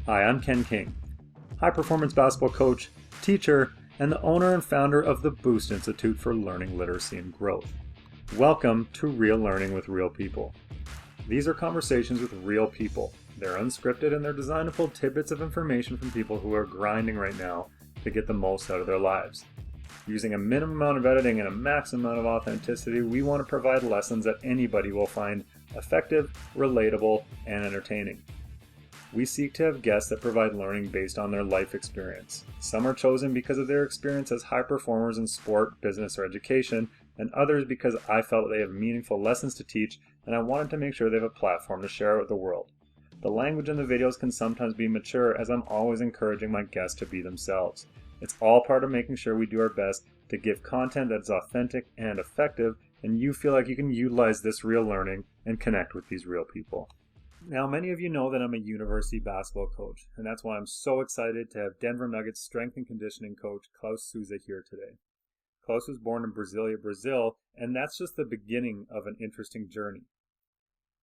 Hi, I'm Ken King, high performance basketball coach, teacher, and the owner and founder of the Boost Institute for Learning, Literacy, and Growth. Welcome to Real Learning with Real People. These are conversations with real people. They're unscripted and they're designed to pull tidbits of information from people who are grinding right now to get the most out of their lives. Using a minimum amount of editing and a maximum amount of authenticity, we want to provide lessons that anybody will find effective, relatable, and entertaining. We seek to have guests that provide learning based on their life experience. Some are chosen because of their experience as high performers in sport, business, or education, and others because I felt they have meaningful lessons to teach and I wanted to make sure they have a platform to share with the world. The language in the videos can sometimes be mature, as I'm always encouraging my guests to be themselves. It's all part of making sure we do our best to give content that's authentic and effective, and you feel like you can utilize this real learning and connect with these real people. Now, many of you know that I'm a university basketball coach, and that's why I'm so excited to have Denver Nuggets strength and conditioning coach Claus Souza here today. Claus was born in Brazilia, Brazil, and that's just the beginning of an interesting journey.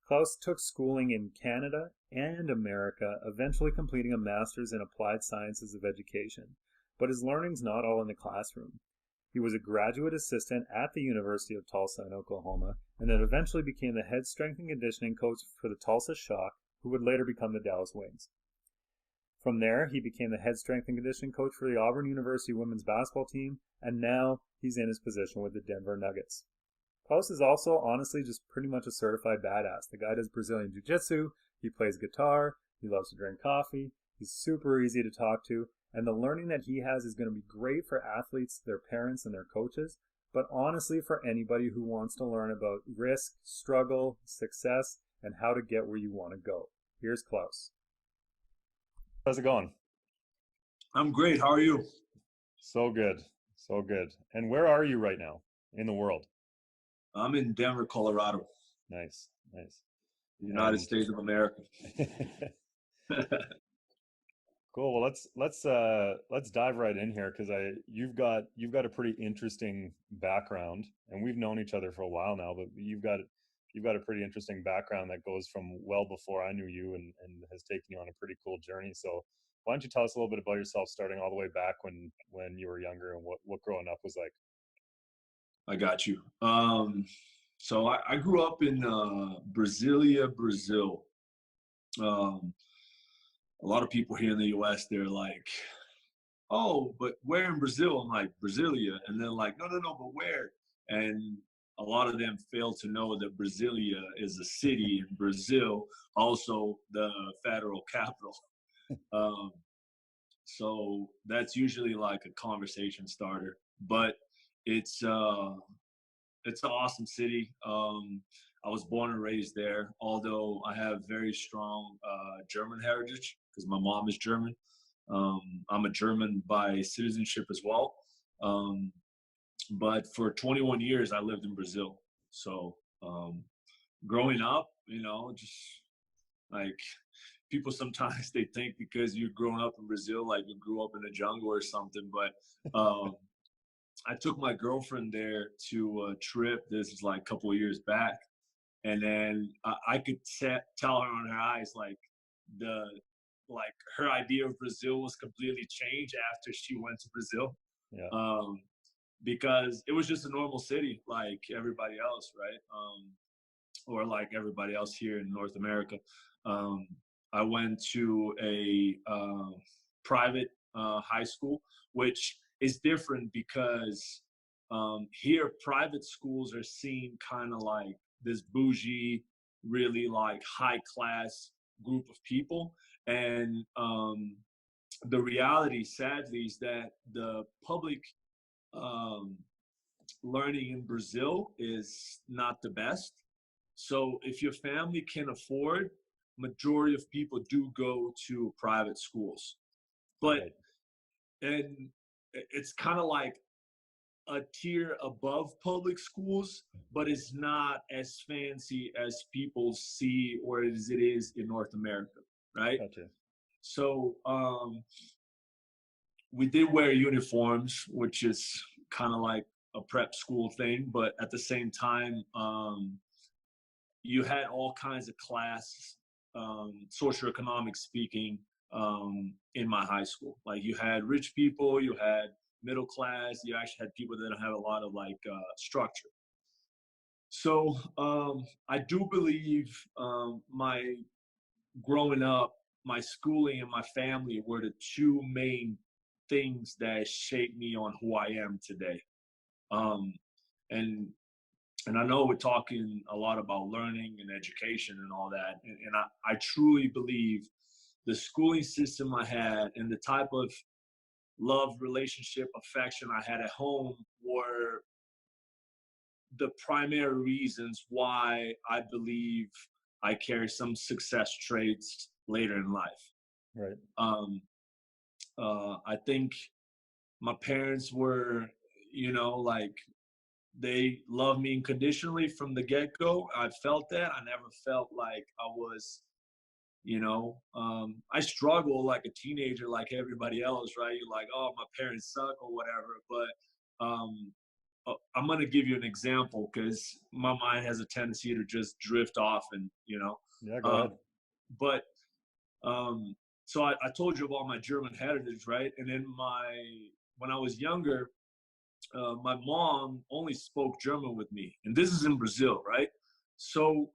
Claus took schooling in Canada and America, eventually completing a master's in applied sciences of education. But his learning's not all in the classroom. He was a graduate assistant at the University of Tulsa in Oklahoma, and then eventually became the head strength and conditioning coach for the Tulsa Shock, who would later become the Dallas Wings. From there, he became the head strength and conditioning coach for the Auburn University women's basketball team, and now he's in his position with the Denver Nuggets. Claus is also honestly just pretty much a certified badass. The guy does Brazilian Jiu-Jitsu, he plays guitar, he loves to drink coffee, he's super easy to talk to, and the learning that he has is going to be great for athletes, their parents, and their coaches, but honestly for anybody who wants to learn about risk, struggle, success, and how to get where you want to go. Here's Claus. How's it going? I'm great. How are you? So good. So good. And where are you right now in the world? I'm in Denver, Colorado. Nice. Nice. United States of America. Cool. Well, let's dive right in here because you've got a pretty interesting background, and we've known each other for a while now. But you've got a pretty interesting background that goes from well before I knew you, and has taken you on a pretty cool journey. So why don't you tell us a little bit about yourself, starting all the way back when you were younger, and what growing up was like? I got you. So I grew up in Brazilia, Brazil. A lot of people here in the U.S., they're like, oh, but where in Brazil? I'm like, Brazilia. And they're like, no, but where? And a lot of them fail to know that Brazilia is a city in Brazil, also the federal capital. So that's usually like a conversation starter. But it's an awesome city. I was born and raised there, although I have very strong German heritage because my mom is German. I'm a German by citizenship as well. But for 21 years, I lived in Brazil. So growing up, just like people sometimes they think because you're growing up in Brazil, like you grew up in the jungle or something. But I took my girlfriend there to a trip. This is like a couple of years back. And then I could tell her on her eyes, like her idea of Brazil was completely changed after she went to Brazil. Yeah. Because it was just a normal city like everybody else, right? Or like everybody else here in North America. I went to a private high school, which is different because here private schools are seen kind of like this bougie, really like high class group of people. And the reality, sadly, is that the public learning in Brazil is not the best. So if your family can afford, majority of people do go to private schools. But and it's kind of like a tier above public schools, but it's not as fancy as people see or as it is in North America, right? Gotcha. So we did wear uniforms, which is kind of like a prep school thing, but at the same time, you had all kinds of class, socioeconomic speaking, in my high school. Like you had rich people, you had middle class, you actually had people that don't have a lot of like structure. So I do believe my growing up, my schooling and my family were the two main things that shaped me on who I am today. Um, and and I know we're talking a lot about learning and education and all that, and I truly believe the schooling system I had and the type of love, relationship, affection I had at home were the primary reasons why I believe I carry some success traits later in life. Right. I think my parents were, like they loved me unconditionally from the get-go. I felt that. I never felt like I was, I struggle like a teenager, like everybody else, right? You're like, oh, my parents suck or whatever. But I'm going to give you an example because my mind has a tendency to just drift off and, Yeah, go ahead. But so I told you about my German heritage, right? And then when I was younger, my mom only spoke German with me, and this is in Brazil, right? So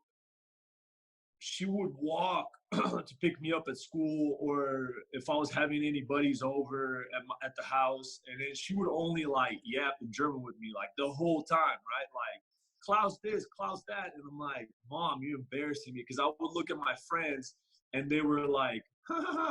she would walk to pick me up at school, or if I was having any buddies over at the house, and then she would only like yap in German with me like the whole time, right? Like Klaus this, Klaus that, and I'm like, Mom, you're embarrassing me, because I would look at my friends and they were like,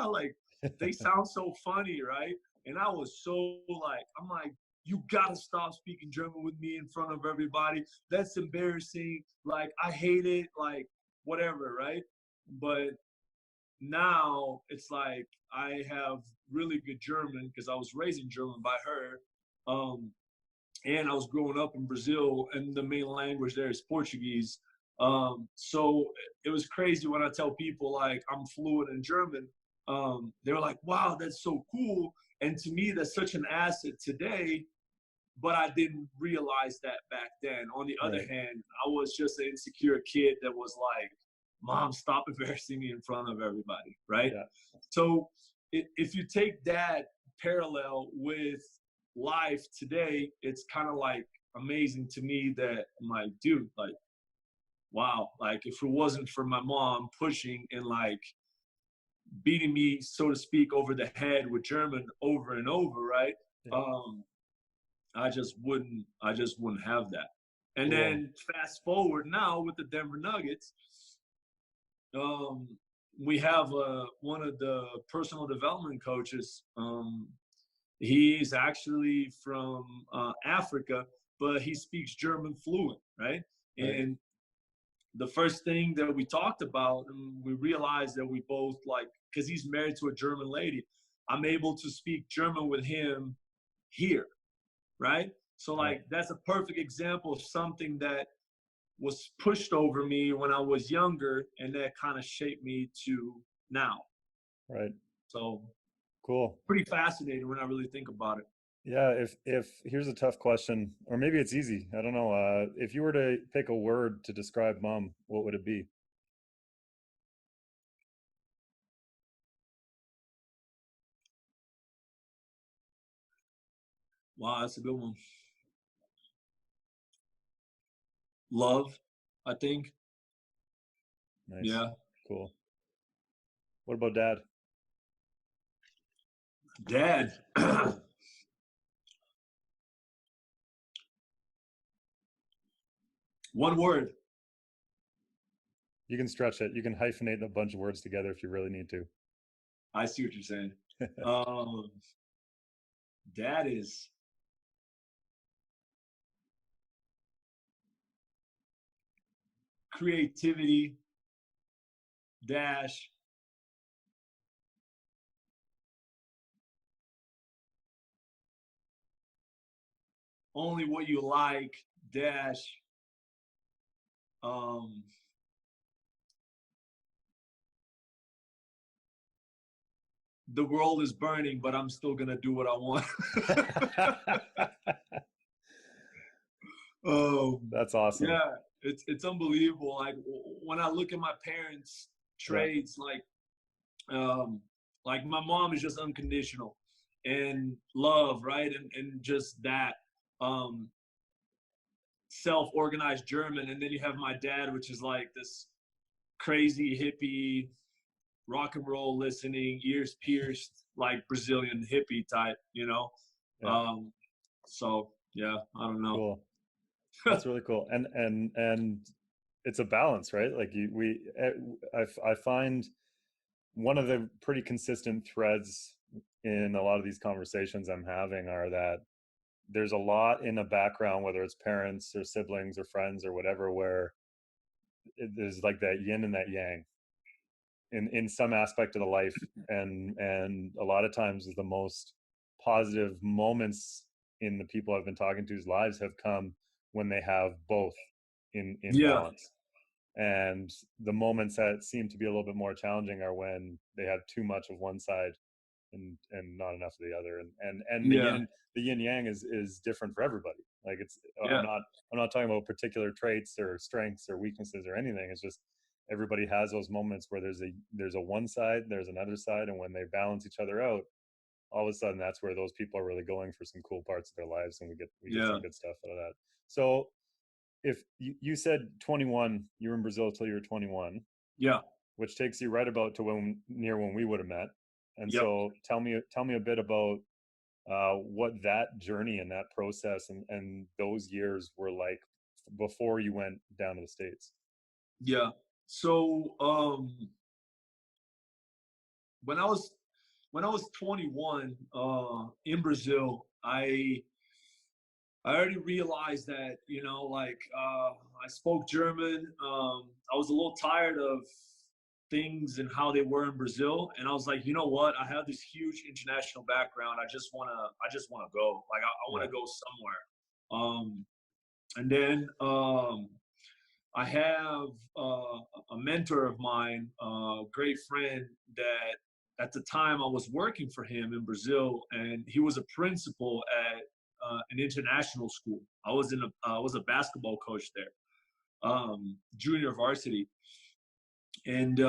like they sound so funny, right? And I was so like, I'm like, you gotta stop speaking German with me in front of everybody. That's embarrassing. Like I hate it. Like whatever, right? But now it's like I have really good German because I was raised in German by her. And I was growing up in Brazil, and the main language there is Portuguese. So it was crazy when I tell people like I'm fluent in German. They're like, wow, that's so cool. And to me, that's such an asset today, but I didn't realize that back then. On the other hand, I was just an insecure kid that was like, Mom, stop embarrassing me in front of everybody, right? Yeah. So if you take that parallel with life today, it's kind of like amazing to me that I'm like, dude, like, wow, like if it wasn't for my mom pushing and like beating me, so to speak, over the head with German over and over, right? Yeah. I just wouldn't have that. And Cool. then fast forward now with the Denver Nuggets, we have one of the personal development coaches. He's actually from Africa, but he speaks German fluent, right? And the first thing that we talked about, and we realized that we both like, because he's married to a German lady, I'm able to speak German with him here, right? So like that's a perfect example of something that was pushed over me when I was younger, and that kind of shaped me to now. Right. So Cool. pretty fascinating when I really think about it. Yeah, if here's a tough question, or maybe it's easy. I don't know. If you were to pick a word to describe Mom, what would it be? Wow, that's a good one. Love, I think. Nice. Yeah. Cool. What about Dad? Dad. One word. You can stretch it. You can hyphenate a bunch of words together if you really need to. I see what you're saying. Dad is creativity dash only what you like dash the world is burning, but I'm still gonna do what I want. That's awesome. Yeah, it's unbelievable. Like when I look at my parents' trades, like Like my mom is just unconditional and love, right? And just that um, self-organized German. And then you have my dad, which is like this crazy hippie, rock and roll listening, ears pierced, like Brazilian hippie type, you know? Yeah. So yeah, I don't know. Cool. That's really cool. And it's a balance, right? Like I find one of the pretty consistent threads in a lot of these conversations I'm having are that there's a lot in the background, whether it's parents or siblings or friends or whatever, where there's like that yin and that yang in some aspect of the life, and a lot of times the most positive moments in the people I've been talking to's lives have come when they have both in Yeah, balance. And the moments that seem to be a little bit more challenging are when they have too much of one side and not enough of the other. And yeah, the yin yang is different for everybody. Like it's yeah, I'm not talking about particular traits or strengths or weaknesses or anything. It's just everybody has those moments where there's a one side, there's another side, and when they balance each other out, all of a sudden that's where those people are really going for some cool parts of their lives, and we get yeah, some good stuff out of that. So if you said 21, you were in Brazil till you were 21, yeah, which takes you right about to when we would have met. And yep. so tell me a bit about what that journey and that process and those years were like before you went down to the States. Yeah. So when I was 21 in Brazil, I already realized that, you know, like I spoke German. I was a little tired of things and how they were in Brazil, and I was like, you know what? I have this huge international background. I just wanna go. Like I want Yeah. to go somewhere. And then I have a mentor of mine, a great friend that at the time I was working for him in Brazil, and he was a principal at an international school. I was a basketball coach there, junior varsity, and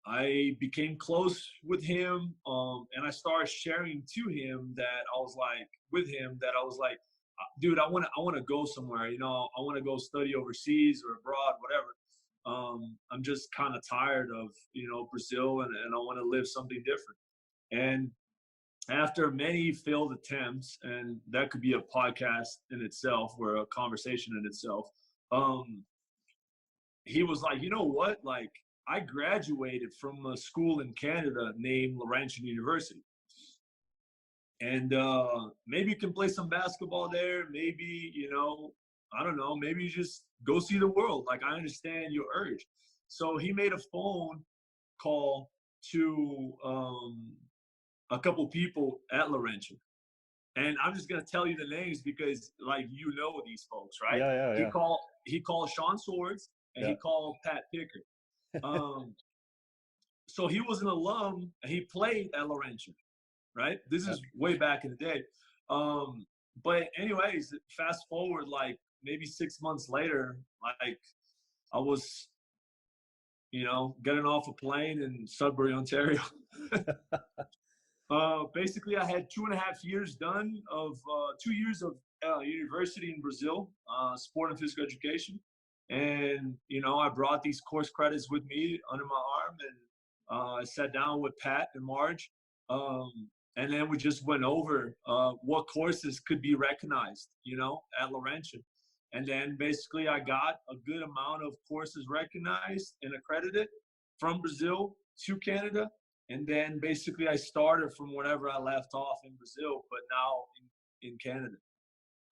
I became close with him, and I started sharing to him that I was like with him that I was like, dude, I want to go somewhere. You know, I want to go study overseas or abroad, whatever. I'm just kind of tired of Brazil, and I want to live something different. And after many failed attempts, and that could be a podcast in itself or a conversation in itself, um, he was like, you know what? Like, I graduated from a school in Canada named Laurentian University. And maybe you can play some basketball there. Maybe, I don't know, maybe you just go see the world. Like, I understand your urge. So he made a phone call to a couple people at Laurentian. And I'm just gonna tell you the names because like these folks, right? Yeah, yeah, yeah. He called Sean Swords and Yeah. he called Pat Pickard. Um, so he was an alum and he played at Laurentian, right? This Yeah. is way back in the day. But anyways, fast forward like maybe 6 months later, like I was, getting off a plane in Sudbury, Ontario. Basically, I had 2.5 years done of 2 years of university in Brazil, sport and physical education. And, I brought these course credits with me under my arm, and I sat down with Pat and Marge. Um, and then we just went over what courses could be recognized, at Laurentian. And then basically I got a good amount of courses recognized and accredited from Brazil to Canada. And then basically I started from wherever I left off in Brazil, but now in Canada.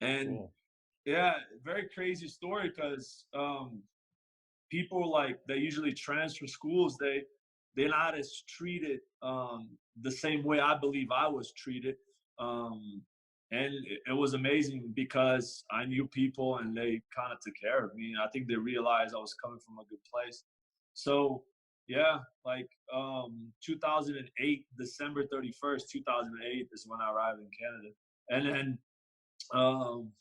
And Cool. yeah, very crazy story because people like they usually transfer schools, they're not as treated the same way I believe I was treated. And it was amazing because I knew people and they kind of took care of me. And I think they realized I was coming from a good place. So yeah, like 2008, December 31st, 2008 is when I arrived in Canada. And then um,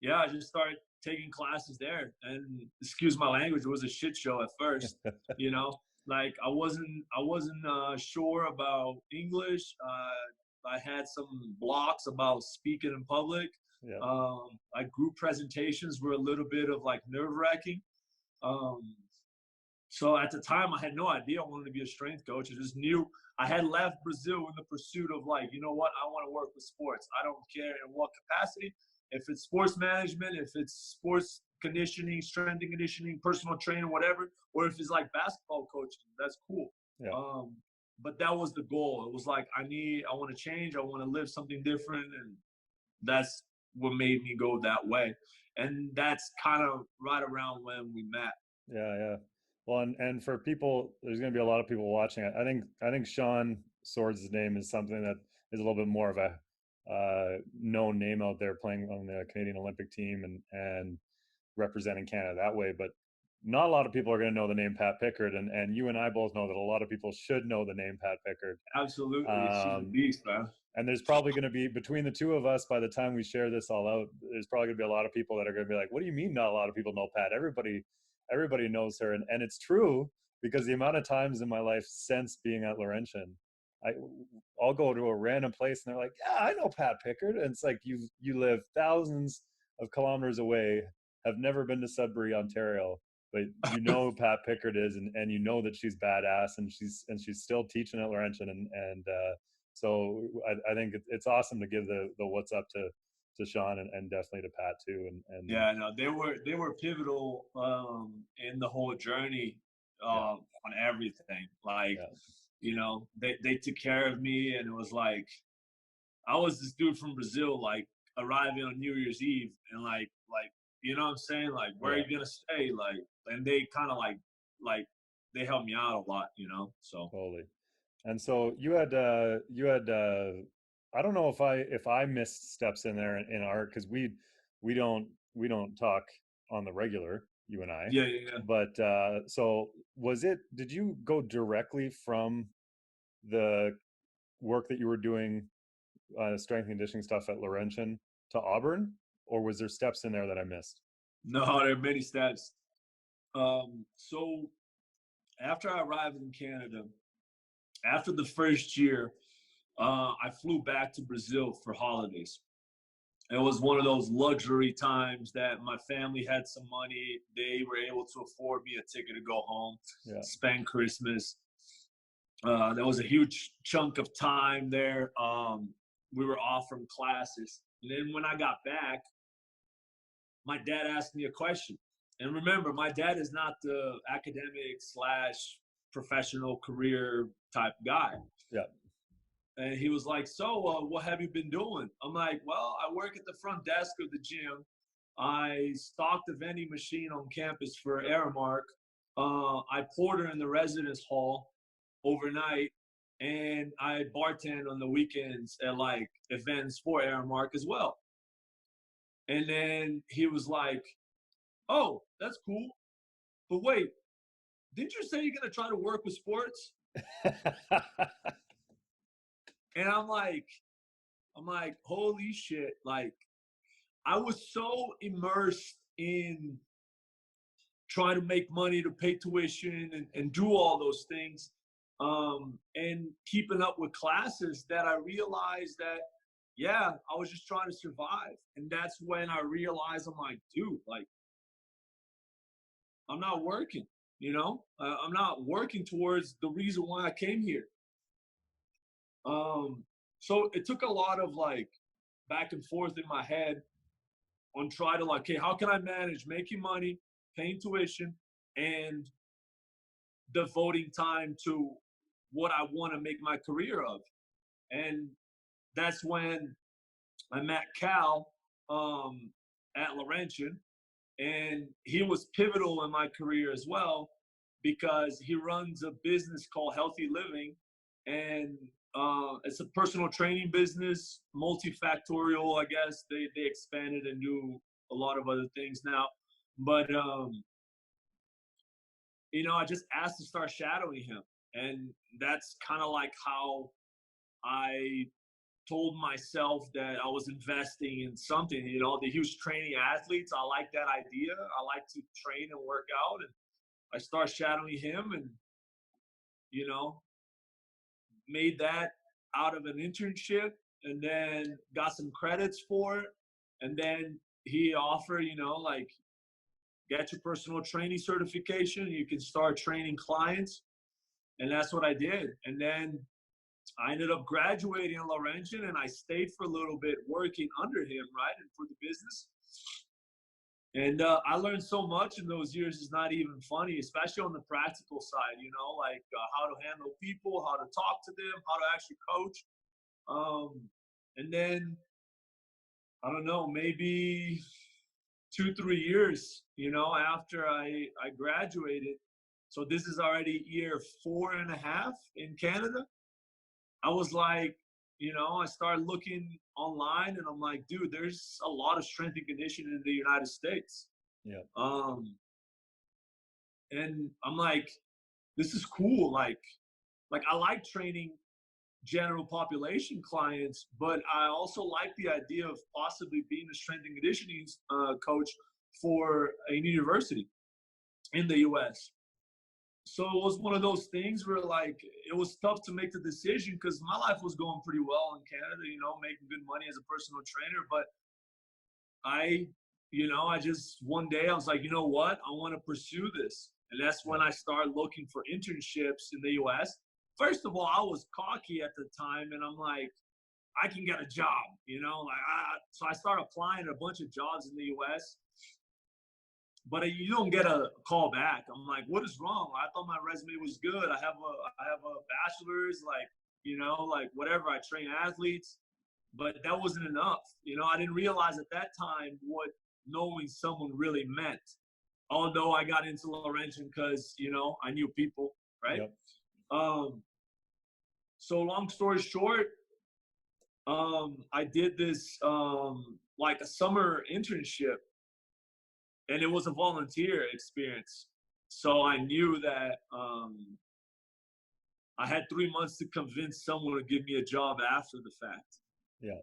yeah, I just started taking classes there. And excuse my language, it was a shit show at first, you know. Like I wasn't sure about English. I had some blocks about speaking in public. Yeah. Like group presentations were a little bit of like nerve wracking. Um, so at the time, I had no idea I wanted to be a strength coach. I just knew I had left Brazil in the pursuit of like, you know what, I want to work with sports. I don't care in what capacity. If it's sports management, if it's sports conditioning, strength and conditioning, personal training, whatever, or if it's like basketball coaching, that's cool. Yeah. But that was the goal. It was like, I want to change. I want to live something different. And that's what made me go that way. And that's kind of right around when we met. Yeah, yeah. Well, and for people, there's going to be a lot of people watching. I think Sean Swords' name is something that is a little bit more of a known name out there, playing on the Canadian Olympic team and representing Canada that way. But not a lot of people are going to know the name Pat Pickard, and you and I both know that a lot of people should know the name Pat Pickard. Absolutely, she's a beast, man. And there's probably going to be, between the two of us, by the time we share this all out, there's probably going to be a lot of people that are going to be like, what do you mean not a lot of people know Pat? Everybody knows her. And it's true, because the amount of times in my life since being at Laurentian, I'll go to a random place and they're like, yeah, I know Pat Pickard. And it's like, you live thousands of kilometers away, have never been to Sudbury, Ontario, but you know who Pat Pickard is, and you know that she's badass, and she's still teaching at Laurentian. So I think it's awesome to give the what's up to Sean and definitely to Pat too. And yeah, no, they were pivotal in the whole journey on everything. Like, you know, they took care of me, and it was like I was this dude from Brazil, like arriving on New Year's Eve, and like you know what I'm saying, like where are you gonna stay, like, and they kind of like they helped me out a lot, you know. So totally. And so you had I don't know if I missed steps in there in art, because we don't talk on the regular, you and I. Yeah. But so did you go directly from the work that you were doing, strength and conditioning stuff at Laurentian, to Auburn, or was there steps in there that I missed? No, there are many steps. So after I arrived in Canada, after the first year, I flew back to Brazil for holidays. It was one of those luxury times that my family had some money. They were able to afford me a ticket to go home, spend Christmas. There was a huge chunk of time there. We were off from classes. And then when I got back, my dad asked me a question. And remember, my dad is not the academic / professional career type guy. Yeah. And he was like, so what have you been doing? I'm like, well, I work at the front desk of the gym. I stock the vending machine on campus for Aramark. I porter in the residence hall overnight. And I bartend on the weekends at like events for Aramark as well. And then he was like, oh, that's cool. But wait, didn't you say you're going to try to work with sports? And I'm like, holy shit. Like, I was so immersed in trying to make money to pay tuition and do all those things, and keeping up with classes, that I realized that, yeah, I was just trying to survive. And that's when I realized, I'm like, dude, like, I'm not working, you know? I'm not working towards the reason why I came here. So it took a lot of like back and forth in my head on trying to like, okay, how can I manage making money, paying tuition, and devoting time to what I want to make my career of? And that's when I met Cal at Laurentian, and he was pivotal in my career as well, because he runs a business called Healthy Living, and it's a personal training business, multifactorial, I guess. They expanded and do a lot of other things now. But, you know, I just asked to start shadowing him. And that's kind of like how I told myself that I was investing in something. You know, he was training athletes. I like that idea. I like to train and work out. And I start shadowing him, and you know, made that out of an internship and then got some credits for it. And then he offered, you know, like, get your personal training certification. You can start training clients. And that's what I did. And then I ended up graduating in Laurentian, and I stayed for a little bit working under him, right, and for the business. And I learned so much in those years. It's not even funny, especially on the practical side, you know, like how to handle people, how to talk to them, how to actually coach. And then, I don't know, maybe 2-3 years, you know, after I graduated. So this is already year 4.5 in Canada. I was like, you know, I started looking online, and I'm like, dude, there's a lot of strength and conditioning in the United States. Yeah. And I'm like, this is cool. Like I like training general population clients, but I also like the idea of possibly being a strength and conditioning coach for a university in the US. So it was one of those things where, like, it was tough to make the decision because my life was going pretty well in Canada, you know, making good money as a personal trainer. But I just, one day I was like, you know what? I want to pursue this. And that's when I started looking for internships in the US. First of all, I was cocky at the time, and I'm like, I can get a job, you know? So I started applying to a bunch of jobs in the US. But you don't get a call back. I'm like, what is wrong? I thought my resume was good. I have a bachelor's, like, you know, like whatever. I train athletes, but that wasn't enough. You know, I didn't realize at that time what knowing someone really meant. Although I got into Laurentian because, you know, I knew people, right? Yep. So long story short, I did this like a summer internship. And it was a volunteer experience. So I knew that I had 3 months to convince someone to give me a job after the fact. Yeah.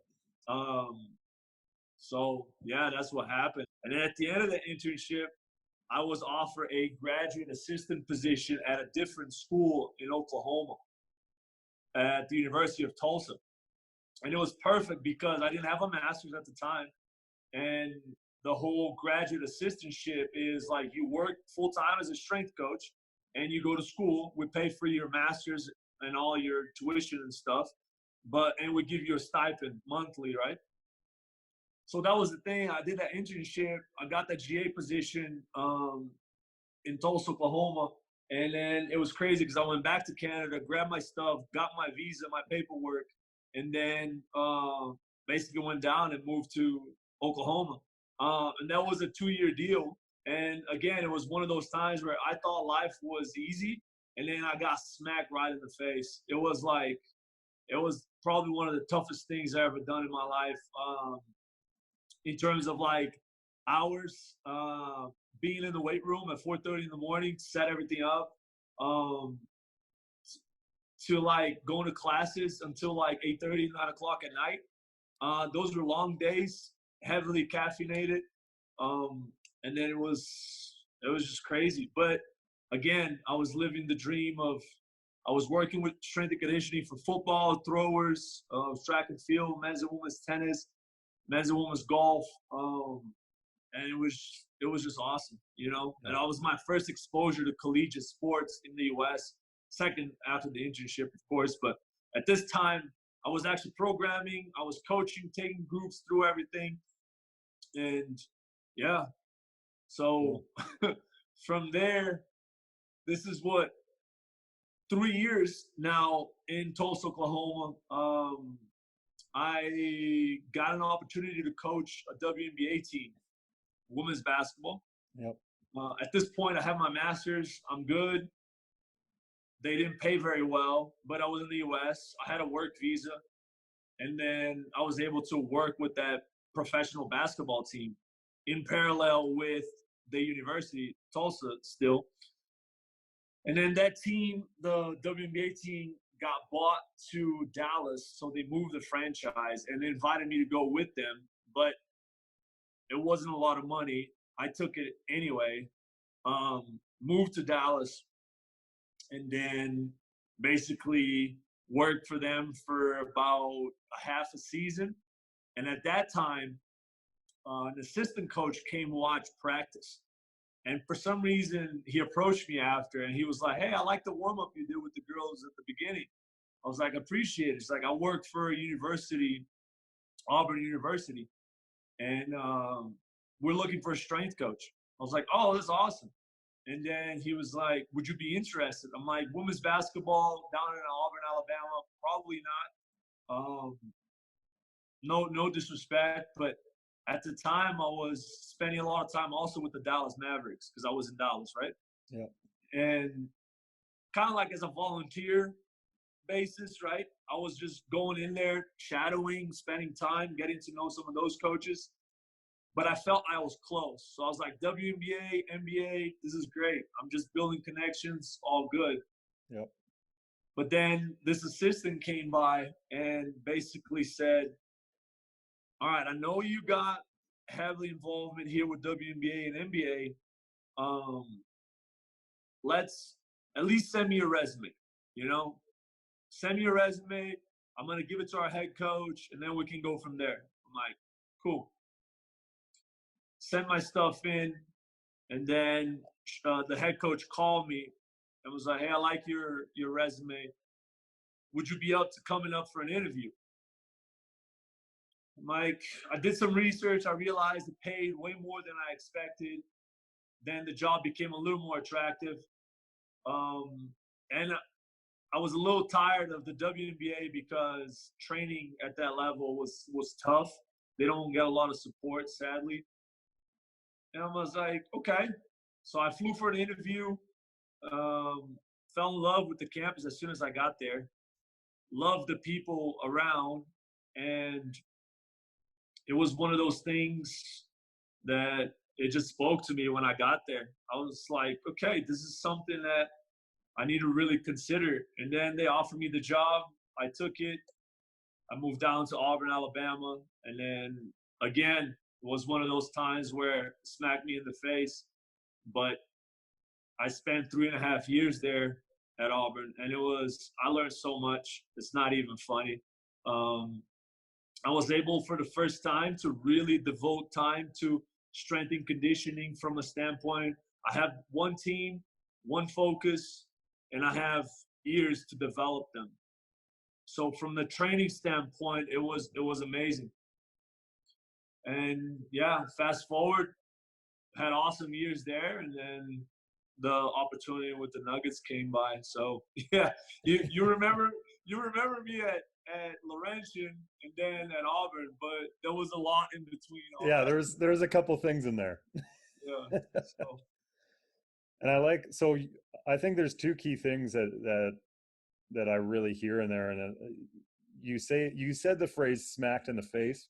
So, yeah, that's what happened. And then at the end of the internship, I was offered a graduate assistant position at a different school in Oklahoma at the University of Tulsa. And it was perfect because I didn't have a master's at the time. And the whole graduate assistantship is like you work full-time as a strength coach and you go to school. We pay for your master's and all your tuition and stuff, and we give you a stipend monthly, right? So that was the thing. I did that internship. I got that GA position in Tulsa, Oklahoma. And then it was crazy because I went back to Canada, grabbed my stuff, got my visa, my paperwork, and then basically went down and moved to Oklahoma. And that was a 2-year deal. And again, it was one of those times where I thought life was easy, and then I got smacked right in the face. It was probably one of the toughest things I ever done in my life, in terms of like hours, being in the weight room at 4:30 in the morning, set everything up, to like going to classes until like 8:30, 9 o'clock at night. Those were long days, heavily caffeinated, and then it was just crazy. But again, I was living the dream of, I was working with strength and conditioning for football, throwers, track and field, men's and women's tennis, men's and women's golf, and it was just awesome, you know. And that was my first exposure to collegiate sports in the U.S., second after the internship, of course. But at this time, I was actually programming, I was coaching, taking groups through everything. And yeah, so from there, this is 3 years now in Tulsa, Oklahoma. I got an opportunity to coach a WNBA team, women's basketball. Yep. At this point, I have my master's. I'm good. They didn't pay very well, but I was in the U.S. I had a work visa. And then I was able to work with that professional basketball team in parallel with the University, Tulsa still. And then that team, the WNBA team, got bought to Dallas, so they moved the franchise and they invited me to go with them, but it wasn't a lot of money. I took it anyway, moved to Dallas, and then basically worked for them for about a half a season. And at that time, an assistant coach came watch practice. And for some reason, he approached me after, and he was like, "Hey, I like the warm-up you did with the girls at the beginning." I was like, "Appreciate it." It's like, I work for a university, Auburn University, and we're looking for a strength coach. I was like, "Oh, that's awesome." And then he was like, "Would you be interested?" I'm like, "Women's basketball down in Auburn, Alabama, probably not. No disrespect, but at the time I was spending a lot of time also with the Dallas Mavericks because I was in Dallas, right? Yeah. And kind of like as a volunteer basis, right? I was just going in there, shadowing, spending time, getting to know some of those coaches. But I felt I was close. So I was like, WNBA, NBA, this is great. I'm just building connections, all good. Yep. But then this assistant came by and basically said, "All right, I know you got heavily involvement here with WNBA and NBA. Let's at least send me a resume, you know? Send me a resume. I'm going to give it to our head coach, and then we can go from there." I'm like, cool. Send my stuff in, and then the head coach called me and was like, "Hey, I like your resume. Would you be up to coming up for an interview?" I'm like, I did some research. I realized it paid way more than I expected. Then the job became a little more attractive. And I was a little tired of the WNBA because training at that level was tough. They don't get a lot of support, sadly. And I was like, okay. So I flew for an interview, fell in love with the campus as soon as I got there, loved the people around, and it was one of those things that it just spoke to me when I got there. I was like, okay, this is something that I need to really consider. And then they offered me the job. I took it. I moved down to Auburn, Alabama. And then again, it was one of those times where it smacked me in the face. But I spent 3.5 years there at Auburn. And I learned so much. It's not even funny. I was able for the first time to really devote time to strength and conditioning from a standpoint. I have one team, one focus, and I have years to develop them. So from the training standpoint, it was amazing. And yeah, fast forward, had awesome years there, and then the opportunity with the Nuggets came by. So yeah, you remember me at Laurentian and then at Auburn, but there was a lot in between. Yeah, there's a couple things in there. Yeah. So. And I think there's two key things that I really hear in there. And you said the phrase "smacked in the face"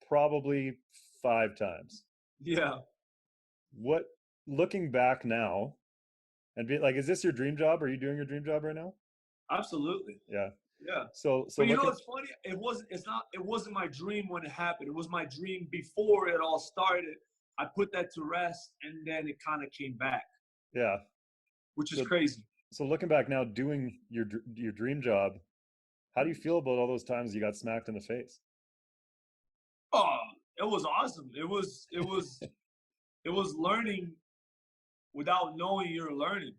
probably 5 times. Yeah. What, looking back now, and be like, is this your dream job? Are you doing your dream job right now? Absolutely. Yeah. Yeah. So but you know what's funny? It wasn't my dream when it happened. It was my dream before it all started. I put that to rest, and then it kind of came back. Yeah. Which is crazy. So looking back now, doing your dream job, how do you feel about all those times you got smacked in the face? Oh, it was awesome. It was it was learning without knowing you're learning.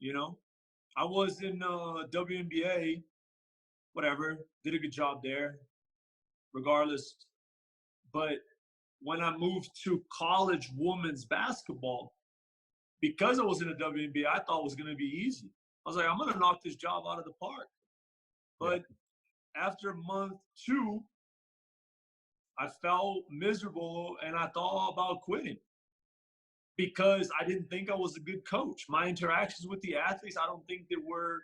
You know, I was in WNBA, whatever, did a good job there, regardless. But when I moved to college women's basketball, because I was in the WNBA, I thought it was going to be easy. I was like, I'm going to knock this job out of the park. But after month 2, I felt miserable and I thought about quitting because I didn't think I was a good coach. My interactions with the athletes, I don't think they were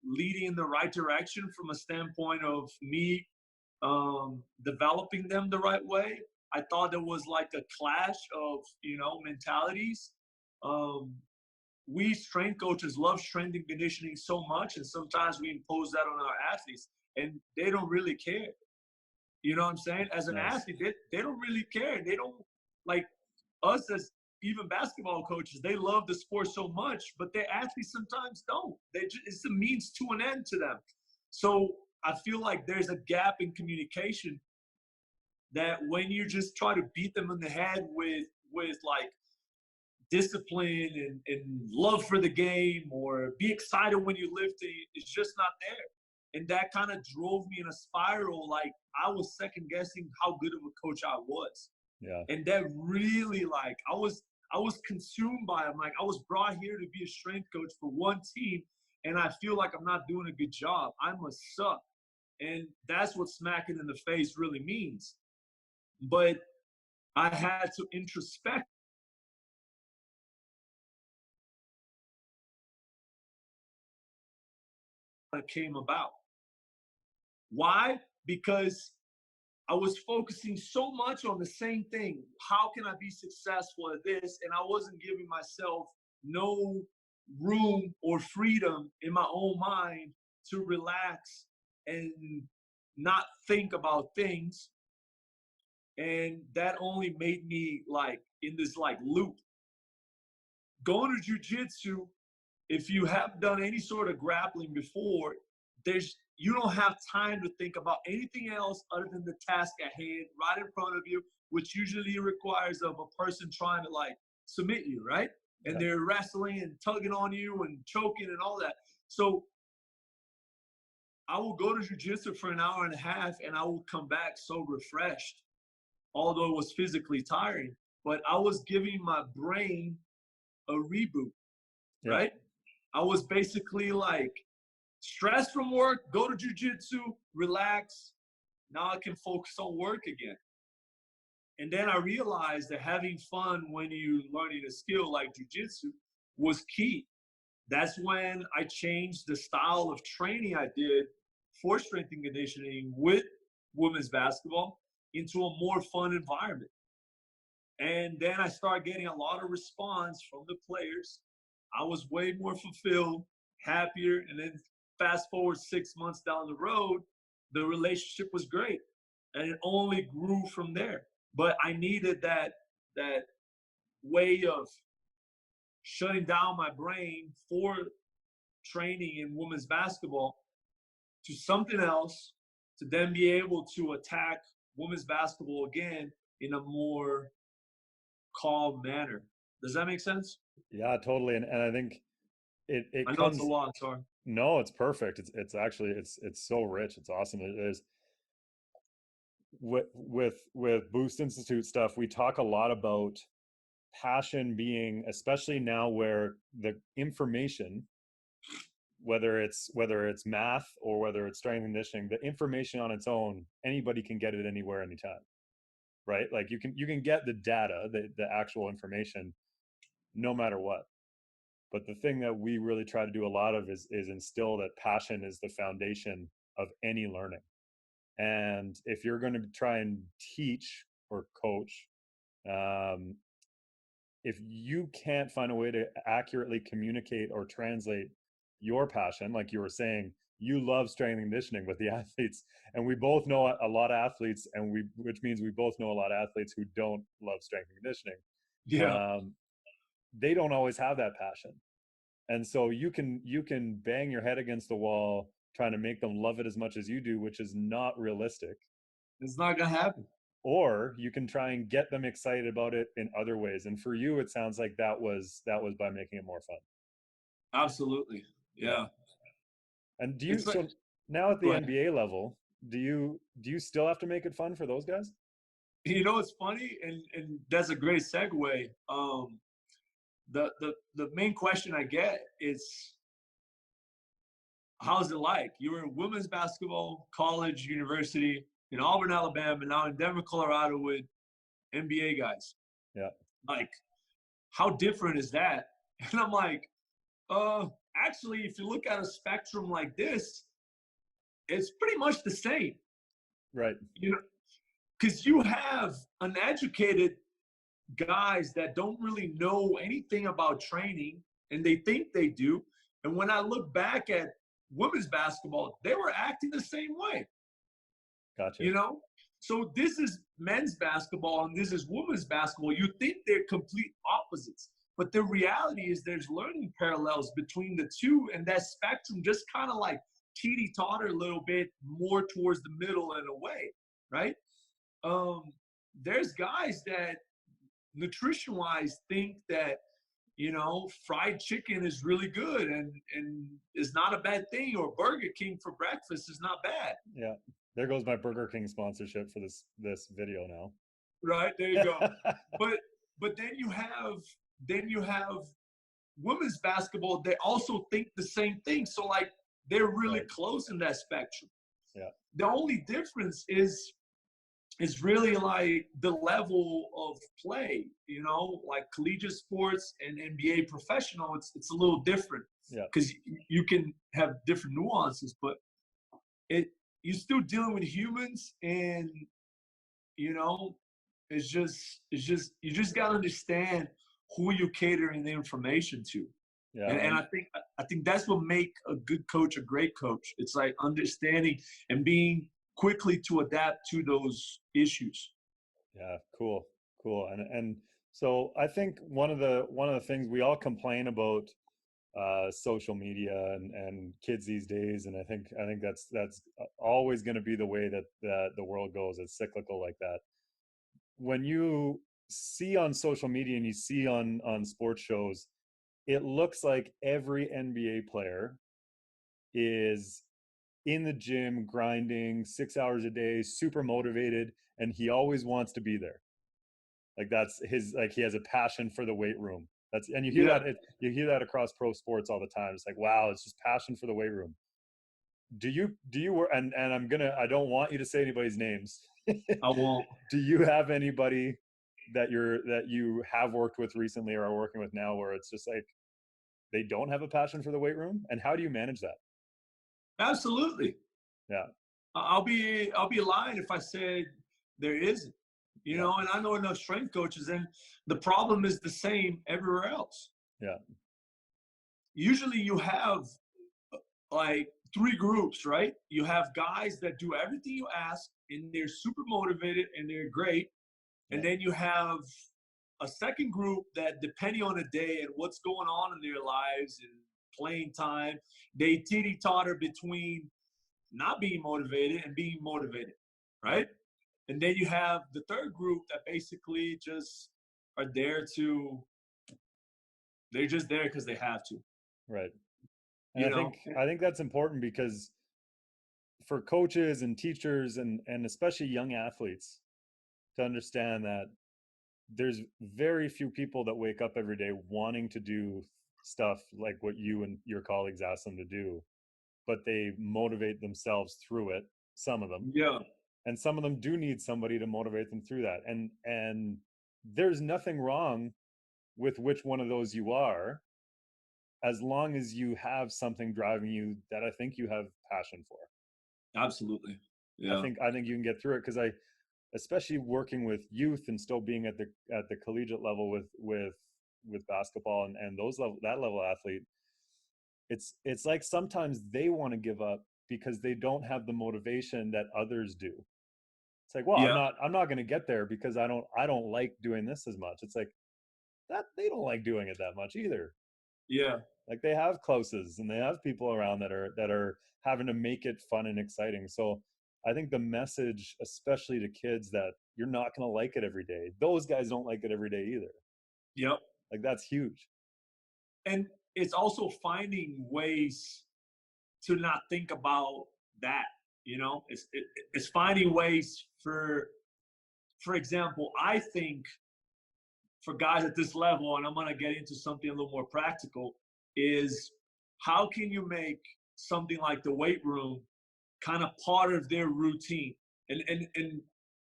leading in the right direction from a standpoint of me developing them the right way. I thought there was like a clash of, mentalities. We strength coaches love strength and conditioning so much, and sometimes we impose that on our athletes, and they don't really care. You know what I'm saying? As an athlete, they don't really care. They don't like us as even basketball coaches, they love the sport so much, but their athletes sometimes don't. It's a means to an end to them. So I feel like there's a gap in communication that when you just try to beat them in the head with like discipline and love for the game, or be excited when you lift it, it's just not there. And that kind of drove me in a spiral. Like, I was second guessing how good of a coach I was. Yeah. And that really, like, I was consumed by it. Like, I was brought here to be a strength coach for one team, and I feel like I'm not doing a good job. I must suck. And that's what smacking in the face really means. But I had to introspect. It came about. Why? Because I was focusing so much on the same thing. How can I be successful at this? And I wasn't giving myself no room or freedom in my own mind to relax and not think about things. And that only made me like in this like loop. Going to jiu-jitsu, if you have done any sort of grappling before, you don't have time to think about anything else other than the task at hand right in front of you, which usually requires of a person trying to like submit you, right? And they're wrestling and tugging on you and choking and all that. So I will go to jiu-jitsu for an hour and a half, and I will come back so refreshed, although it was physically tiring. But I was giving my brain a reboot, right? I was basically like, stress from work, go to jiu-jitsu, relax. Now I can focus on work again. And then I realized that having fun when you're learning a skill like jiu-jitsu was key. That's when I changed the style of training I did for strength and conditioning with women's basketball into a more fun environment. And then I started getting a lot of response from the players. I was way more fulfilled, happier, and then fast forward 6 months down the road, the relationship was great, and it only grew from there. But I needed that way of shutting down my brain for training in women's basketball to something else, to then be able to attack women's basketball again in a more calm manner. Does that make sense? Yeah, totally. And I think it I know comes. it's a lot, sorry. No, it's perfect. It's actually it's so rich. It's awesome. It is. With Boost Institute stuff, we talk a lot about passion being, especially now where the information, whether it's math or whether it's strength and conditioning, the information on its own, anybody can get it anywhere, anytime, right? Like you can get the data, the actual information, no matter what. But the thing that we really try to do a lot of is instill that passion is the foundation of any learning. And if you're going to try and teach or coach, if you can't find a way to accurately communicate or translate your passion, like you were saying, you love strength and conditioning with the athletes, and we both know a lot of athletes, which means we both know a lot of athletes who don't love strength and conditioning. Yeah. They don't always have that passion. And so you can bang your head against the wall trying to make them love it as much as you do, which is not realistic. It's not going to happen. Or you can try and get them excited about it in other ways. And for you, it sounds like that was by making it more fun. Absolutely. Yeah. And do you, so now at the NBA level, do you still have to make it fun for those guys? You know, it's funny, and that's a great segue. The main question I get is, how's it like? You were in women's basketball, college, university, in Auburn, Alabama, now in Denver, Colorado with NBA guys. Yeah. Like, how different is that? And I'm like, actually, if you look at a spectrum like this, it's pretty much the same. Right. You know, because you have uneducated guys that don't really know anything about training, and they think they do. And when I look back at women's basketball, they were acting the same way. Gotcha. You know, So this is men's basketball and this is women's basketball. You think they're complete opposites, but the reality is there's learning parallels between the two, and that spectrum just kind of like teeter-totter a little bit more towards the middle and away, right? There's guys that nutrition-wise think that, you know, fried chicken is really good and is not a bad thing, or Burger King for breakfast is not bad. Yeah. There goes my Burger King sponsorship for this video now. Right, there you go. but then you have women's basketball. They also think the same thing. So like they're really close in that spectrum. Yeah. The only difference is really like the level of play, you know, like collegiate sports and NBA professional, it's a little different. Yeah. Because you can have different nuances, but you're still dealing with humans, and you know, it's just you just gotta understand who you're catering the information to. Yeah. And I think that's what make a good coach a great coach. It's like understanding and being quickly to adapt to those issues. Yeah, cool. And so I think one of the things we all complain about social media and kids these days, and I think that's always going to be the way that the world goes. It's cyclical like that. When you see on social media and you see on sports shows, it looks like every NBA player is in the gym grinding 6 hours a day, super motivated, and he always wants to be there. Like that's his, like he has a passion for the weight room. And you hear you hear that across pro sports all the time. It's like, wow, it's just passion for the weight room. Do you and I don't want you to say anybody's names. I won't. Do you have anybody that you have worked with recently or are working with now where it's just like they don't have a passion for the weight room? And how do you manage that? Absolutely. Yeah. I'll be lying if I said there isn't. You know, and I know enough strength coaches, and the problem is the same everywhere else. Yeah. Usually you have like three groups, right? You have guys that do everything you ask and they're super motivated and they're great. And then you have a second group that, depending on the day and what's going on in their lives and playing time, they teeter-totter between not being motivated and being motivated, right? And then you have the third group that basically just are there they're just there because they have to. Right. And I think that's important because for coaches and teachers and especially young athletes to understand that there's very few people that wake up every day wanting to do stuff like what you and your colleagues ask them to do, but they motivate themselves through it, some of them. Yeah. And some of them do need somebody to motivate them through that. And there's nothing wrong with which one of those you are, as long as you have something driving you that I think you have passion for. Absolutely. Yeah. I think you can get through it, because especially working with youth and still being at the collegiate level with basketball and that level athlete, it's like sometimes they want to give up because they don't have the motivation that others do. It's like, well, I'm not going to get there because I don't like doing this as much. It's like that they don't like doing it that much either. Yeah. Like they have closes and they have people around that are having to make it fun and exciting. So I think the message, especially to kids, that you're not going to like it every day. Those guys don't like it every day either. Yep. Like that's huge. And it's also finding ways to not think about that. You know, it's finding ways for example, I think for guys at this level, and I'm going to get into something a little more practical, is how can you make something like the weight room kind of part of their routine? And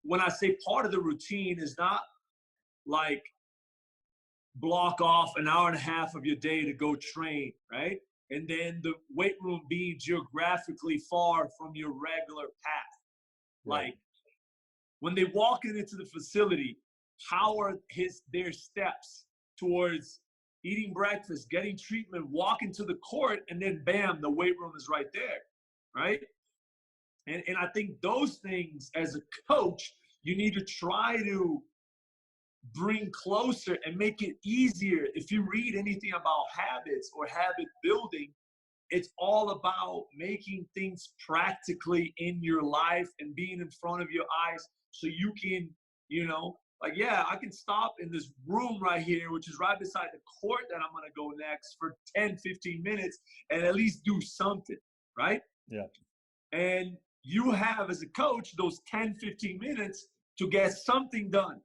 when I say part of the routine, is not like block off an hour and a half of your day to go train, right? And then the weight room being geographically far from your regular path. Right. Like when they walk into the facility, how are their steps towards eating breakfast, getting treatment, walking to the court, and then bam, the weight room is right there, right? And I think those things as a coach, you need to try to bring closer and make it easier. If you read anything about habits or habit building, it's all about making things practically in your life and being in front of your eyes so you can, like, yeah, I can stop in this room right here, which is right beside the court that I'm going to go next for 10, 15 minutes and at least do something, right? Yeah. And you have, as a coach, those 10, 15 minutes to get something done.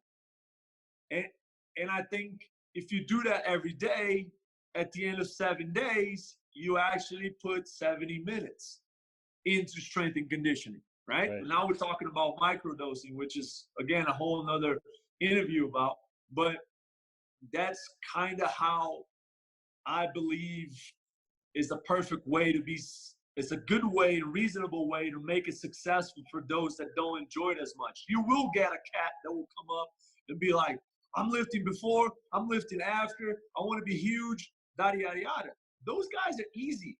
And I think if you do that every day, at the end of 7 days, you actually put 70 minutes into strength and conditioning, right? Now we're talking about microdosing, which is, again, a whole nother interview about, but that's kind of how I believe is the perfect way to be. It's a good way, a reasonable way to make it successful for those that don't enjoy it as much. You will get a cat that will come up and be like, I'm lifting before, I'm lifting after, I want to be huge, yada, yada, yada. Those guys are easy,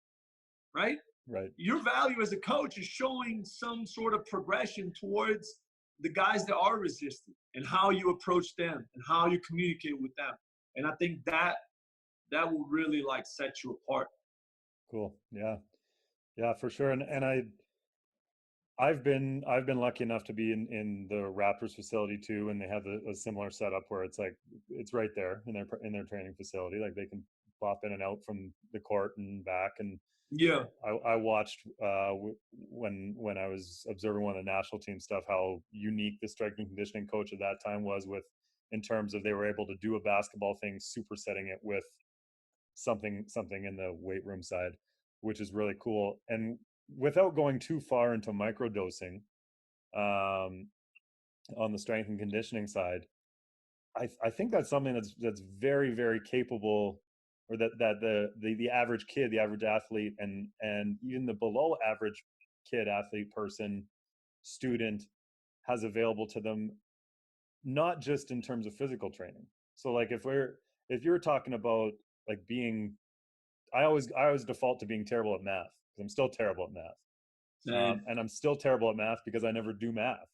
right? Right. Your value as a coach is showing some sort of progression towards the guys that are resistant and how you approach them and how you communicate with them. And I think that will really like set you apart. Cool. Yeah, for sure. And I've been lucky enough to be in the Raptors facility too, and they have a similar setup where it's like it's right there in their training facility. Like they can pop in and out from the court and back. And yeah, I watched when I was observing one of the national team stuff how unique the strength and conditioning coach at that time was with in terms of they were able to do a basketball thing, supersetting it with something in the weight room side, which is really cool. And without going too far into microdosing, on the strength and conditioning side, I think that's something that's very, very capable, or that the average kid, the average athlete, and even the below average kid, athlete, person, student has available to them, not just in terms of physical training. So like if you're talking about like being, I always default to being terrible at math because I'm still terrible at math. And I'm still terrible at math because I never do math.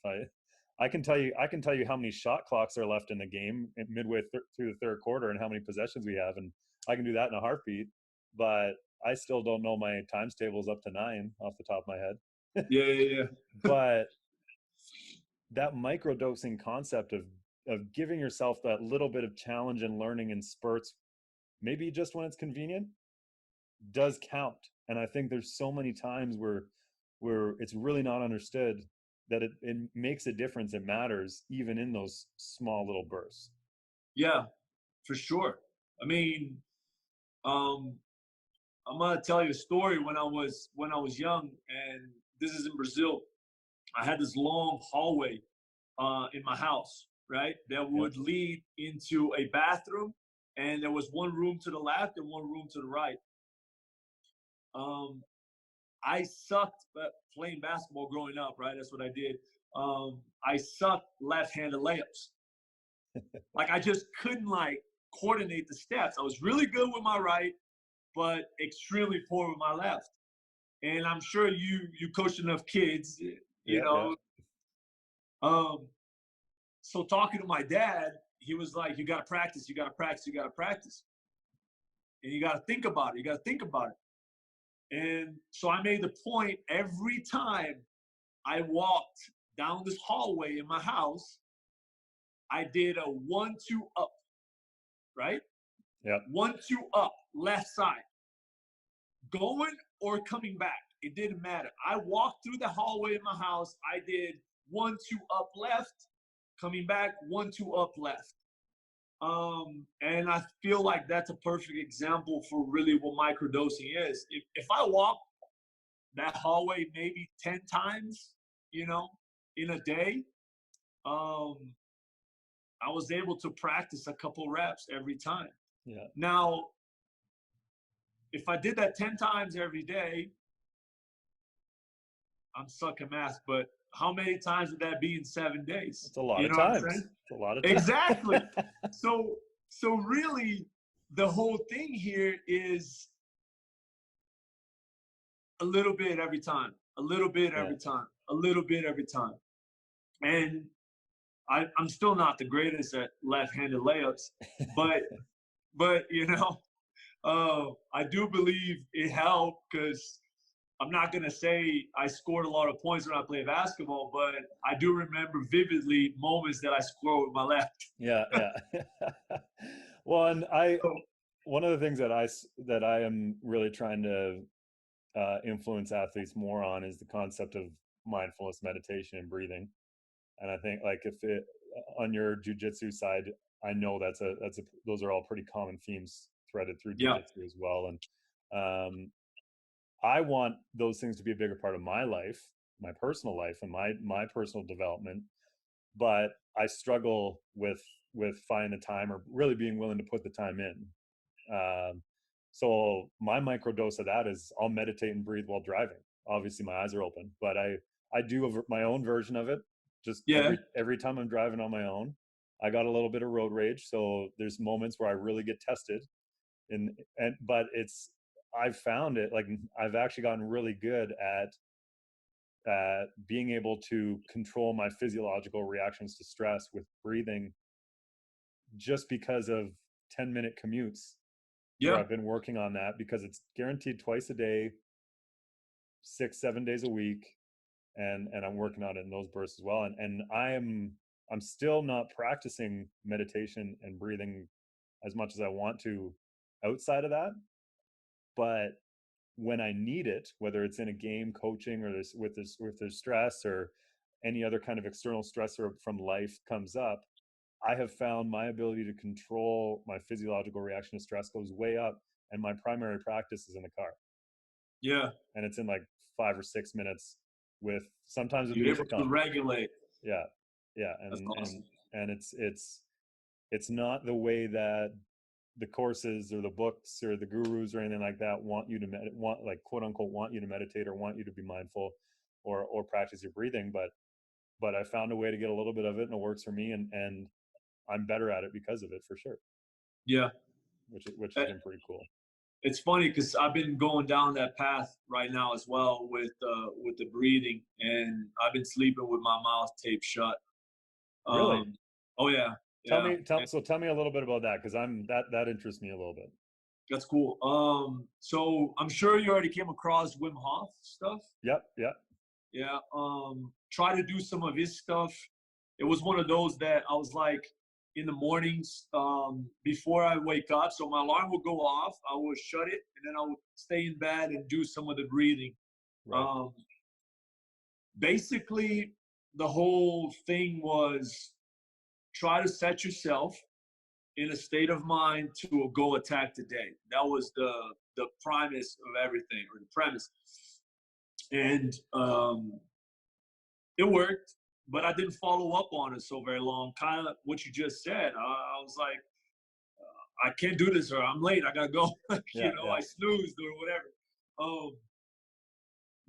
I can tell you how many shot clocks are left in the game midway through the third quarter and how many possessions we have, and I can do that in a heartbeat. But I still don't know my times tables up to 9 off the top of my head. Yeah. But that microdosing concept of giving yourself that little bit of challenge and learning in spurts, maybe just when it's convenient, does count. And I think there's so many times where it's really not understood that it makes a difference. It matters even in those small little bursts. Yeah, for sure. I mean, I'm gonna tell you a story. When I was young, and this is in Brazil, I had this long hallway in my house, right, that would lead into a bathroom, and there was one room to the left and one room to the right. I sucked at playing basketball growing up, right? That's what I did. I sucked left-handed layups. Like I just couldn't like coordinate the steps. I was really good with my right, but extremely poor with my left. And I'm sure you coach enough kids, you know. Yeah. So talking to my dad, he was like, you got to practice, you got to practice, you got to practice. And you got to think about it. You got to think about it. And so I made the point every time I walked down this hallway in my house, I did a 1-2 up, right? Yeah. 1-2 up, left side. Going or coming back, it didn't matter. I walked through the hallway in my house. I did 1-2 up left, coming back, 1-2 up left. And I feel like that's a perfect example for really what microdosing is. If I walk that hallway maybe 10 times, you know, in a day, I was able to practice a couple reps every time. Yeah. Now, if I did that 10 times every day, I'm sucking math, but how many times would that be in 7 days? It's a lot of times. It's a lot of times. Exactly. So really, the whole thing here is a little bit every time, a little bit every time. a little bit every time. And I'm still not the greatest at left-handed layups, but I do believe it helped because I'm not going to say I scored a lot of points when I played basketball, but I do remember vividly moments that I scored with my left. Yeah, yeah. Well, and one of the things that I am really trying to influence athletes more on is the concept of mindfulness, meditation, and breathing. And I think like on your jujitsu side, I know those are all pretty common themes threaded through Yeah. jujitsu as well. And I want those things to be a bigger part of my life, my personal life, and my personal development. But I struggle with finding the time or really being willing to put the time in. So my microdose of that is I'll meditate and breathe while driving. Obviously, my eyes are open, but I do my own version of it. Just every time I'm driving on my own, I got a little bit of road rage. So there's moments where I really get tested, but I've found it like I've actually gotten really good at being able to control my physiological reactions to stress with breathing, just because of 10-minute commutes. Yeah. I've been working on that because it's guaranteed twice a day, 6-7 days a week, and I'm working on it in those bursts as well. And I'm still not practicing meditation and breathing as much as I want to outside of that. But when I need it, whether it's in a game, coaching, or with there's stress or any other kind of external stressor from life comes up, I have found my ability to control my physiological reaction to stress goes way up. And my primary practice is in the car. Yeah. And it's in like 5 or 6 minutes with sometimes with You're music able to on. regulate. Yeah. Yeah. That's awesome. And it's not the way that the courses or the books or the gurus or anything like that want you to like quote unquote want you to meditate or want you to be mindful or practice your breathing. But I found a way to get a little bit of it and it works for me. And I'm better at it because of it, for sure. Yeah. Which has been pretty cool. It's funny because I've been going down that path right now as well with the breathing, and I've been sleeping with my mouth taped shut. Really? Oh yeah. Tell me a little bit about that, because that interests me a little bit. That's cool. So I'm sure you already came across Wim Hof stuff. Yep. Yeah. Try to do some of his stuff. It was one of those that I was like, in the mornings, before I wake up, so my alarm would go off, I would shut it, and then I would stay in bed and do some of the breathing. Right. Basically, the whole thing was try to set yourself in a state of mind to go attack the day. That was the premise of everything, or the premise. And it worked, but I didn't follow up on it so very long. Kind of what you just said. I was like, I can't do this, or I'm late. I gotta go. I snoozed or whatever.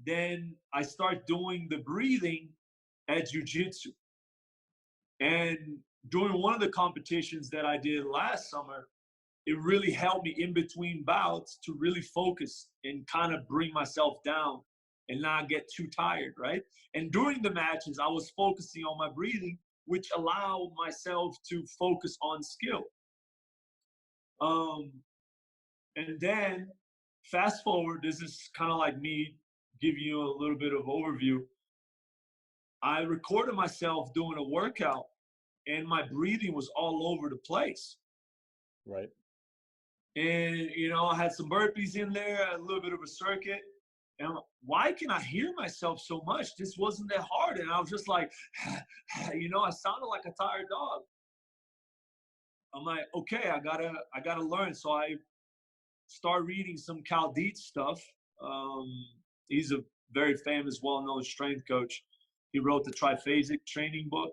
Then I start doing the breathing at jiu-jitsu. And during one of the competitions that I did last summer, it really helped me in between bouts to really focus and kind of bring myself down and not get too tired, right? And during the matches, I was focusing on my breathing, which allowed myself to focus on skill. And then fast forward, this is kind of like me giving you a little bit of overview. I recorded myself doing a workout and my breathing was all over the place. Right. And, I had some burpees in there, a little bit of a circuit. And I'm like, why can I hear myself so much? This wasn't that hard. And I was just like, I sounded like a tired dog. I'm like, okay, I gotta learn. So I start reading some Cal Dietz stuff. He's a very famous, well-known strength coach. He wrote the Triphasic training book.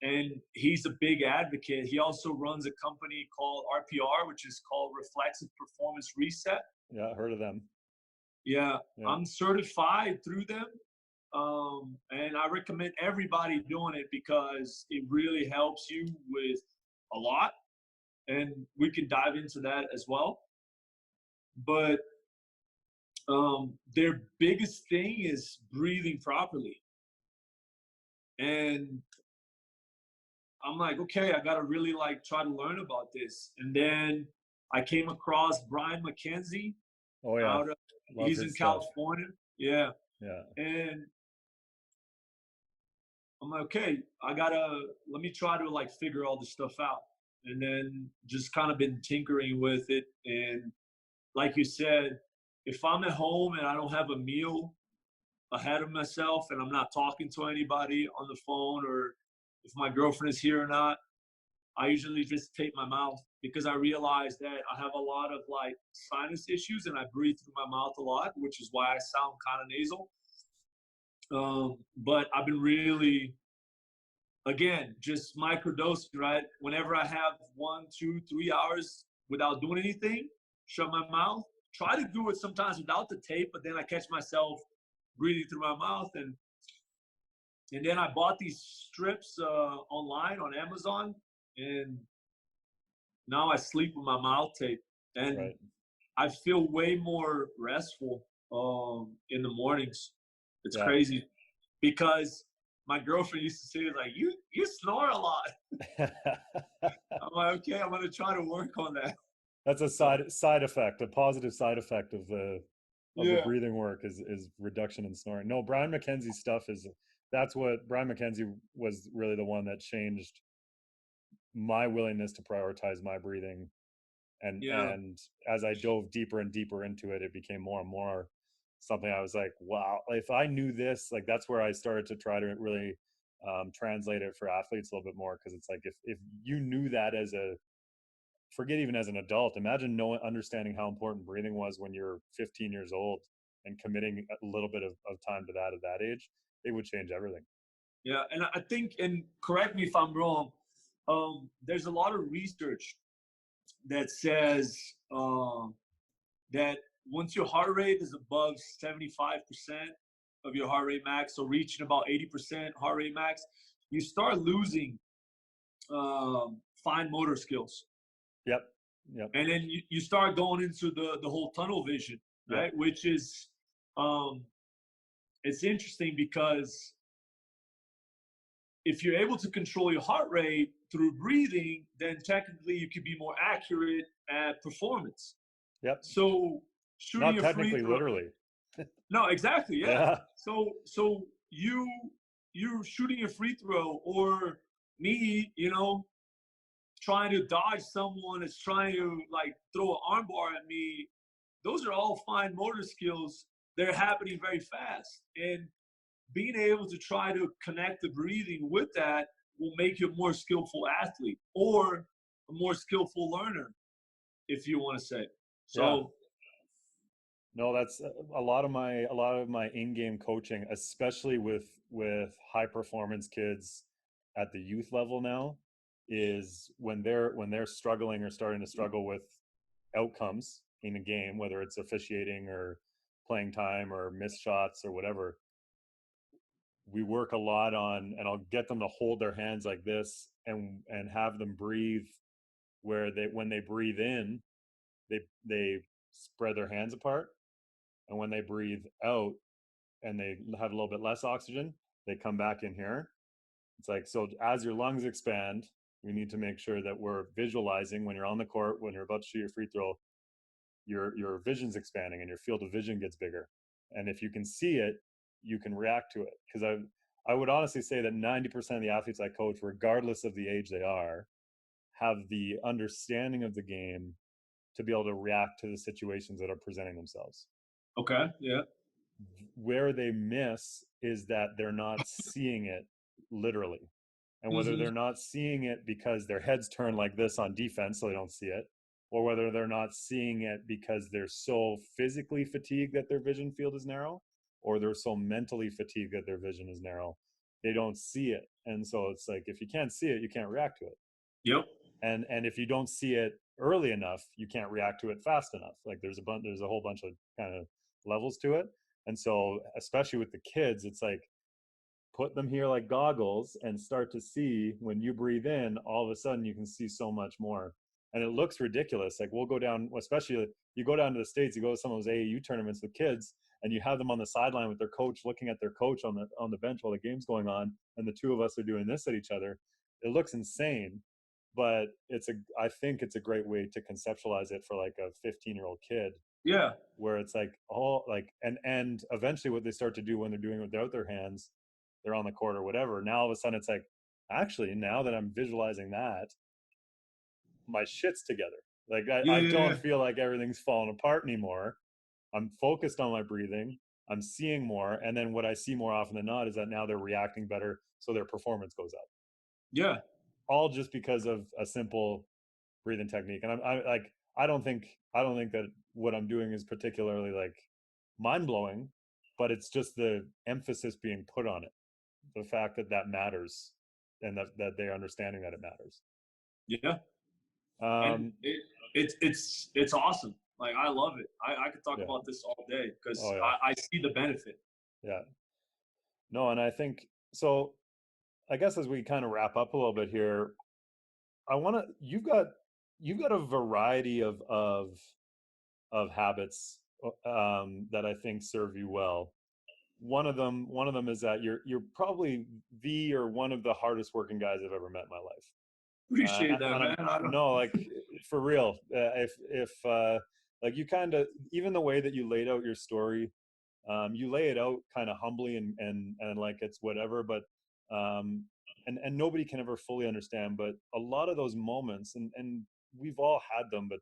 And he's a big advocate. He also runs a company called RPR, which is called Reflexive Performance Reset. Yeah, I heard of them. Yeah. I'm certified through them. And I recommend everybody doing it because it really helps you with a lot. And we can dive into that as well. But their biggest thing is breathing properly. And I'm like, okay, I gotta really like try to learn about this. And then I came across Brian McKenzie Oh yeah, out of, love he's in his stuff. California. Yeah. Yeah, And I'm like, okay, let me try to like figure all this stuff out. And then just kind of been tinkering with it. And like you said, if I'm at home and I don't have a meal ahead of myself and I'm not talking to anybody on the phone, or if my girlfriend is here or not, I usually just tape my mouth, because I realize that I have a lot of like sinus issues and I breathe through my mouth a lot, which is why I sound kind of nasal. But I've been really, again, just microdosing, right? Whenever I have 1, 2, 3 hours without doing anything, shut my mouth. Try to do it sometimes without the tape, but then I catch myself breathing through my mouth. And then I bought these strips online on Amazon, and now I sleep with my mouth taped, and right. I feel way more restful in the mornings. It's Yeah. crazy, because my girlfriend used to say, like, you snore a lot. I'm like, okay, I'm gonna try to work on that. That's a side effect, a positive side effect of the Yeah, breathing work is reduction in snoring. No, Brian McKenzie's stuff is that's what Brian McKenzie was really the one that changed my willingness to prioritize my breathing. yeah, And as I dove deeper and deeper into it, it became more and more something I was like, wow, if I knew this, like that's where I started to try to really translate it for athletes a little bit more, because it's like if you knew that as a forget even as an adult, imagine knowing understanding how important breathing was when you're 15 years old and committing a little bit of time to that at that age, it would change everything. yeah. And I think, and correct me if I'm wrong, there's a lot of research that says that once your heart rate is above 75% of your heart rate max, so reaching about 80% heart rate max, you start losing fine motor skills. Yep. Yep. And then you start going into the whole tunnel vision, Yep. right? Which is, um, it's interesting, because if you're able to control your heart rate through breathing, then technically you could be more accurate at performance. Yep. So shooting Not a free technically, throw. literally. No, exactly. Yeah. Yeah. So you're shooting a free throw, or me, trying to dodge someone that's trying to like throw an armbar at me. Those are all fine motor skills. They're happening very fast, and being able to try to connect the breathing with that will make you a more skillful athlete, or a more skillful learner, if you want to say. Yeah. So No, that's a lot of my in-game coaching, especially with high performance kids at the youth level now, is when they're struggling or starting to struggle with outcomes in a game, whether it's officiating or playing time or missed shots or whatever. We work a lot on, and I'll get them to hold their hands like this and have them breathe, where they when they breathe in, they spread their hands apart, and when they breathe out and they have a little bit less oxygen, they come back in here. It's like, so as your lungs expand, we need to make sure that we're visualizing when you're on the court, when you're about to shoot your free throw, your vision's expanding and your field of vision gets bigger. And if you can see it, you can react to it. Because I would honestly say that 90% of the athletes I coach, regardless of the age they are, have the understanding of the game to be able to react to the situations that are presenting themselves. okay, yeah, Where they miss is that they're not seeing it literally. And whether hmm, they're not seeing it because their heads turn like this on defense so they don't see it, or whether they're not seeing it because they're so physically fatigued that their vision field is narrow, or they're so mentally fatigued that their vision is narrow, they don't see it. And so it's like, if you can't see it, you can't react to it. yep, And if you don't see it early enough, you can't react to it fast enough. Like there's a whole bunch of kind of levels to it. And so especially with the kids, it's like, put them here like goggles and start to see when you breathe in, all of a sudden you can see so much more. and it looks ridiculous. Like we'll go down, especially you go down to the States, you go to some of those AAU tournaments with kids, and you have them on the sideline with their coach, looking at their coach on the bench while the game's going on, and the two of us are doing this at each other. It looks insane, but I think it's a great way to conceptualize it for like a 15-year-old kid. Yeah. Where it's like and eventually what they start to do when they're doing it without their hands, they're on the court or whatever. Now all of a sudden it's like, actually, now that I'm visualizing that, my shit's together. Like I don't feel like everything's falling apart anymore. I'm focused on my breathing. I'm seeing more. And then what I see more often than not is that now they're reacting better. So their performance goes up. Yeah. All just because of a simple breathing technique. And I don't think that what I'm doing is particularly like mind blowing, but it's just the emphasis being put on it. The fact that matters, and that they're understanding that it matters. Yeah. And it's awesome. Like, I love it. I could talk about this all day because I see the benefit. Yeah. No, and I think so. I guess as we kind of wrap up a little bit here, you've got a variety of habits that I think serve you well. One of them is that you're probably one of the hardest working guys I've ever met in my life. Appreciate that, man. No, like for real. If like you kind of, even the way that you laid out your story, you lay it out kind of humbly and like it's whatever, but and nobody can ever fully understand. But a lot of those moments, and we've all had them, but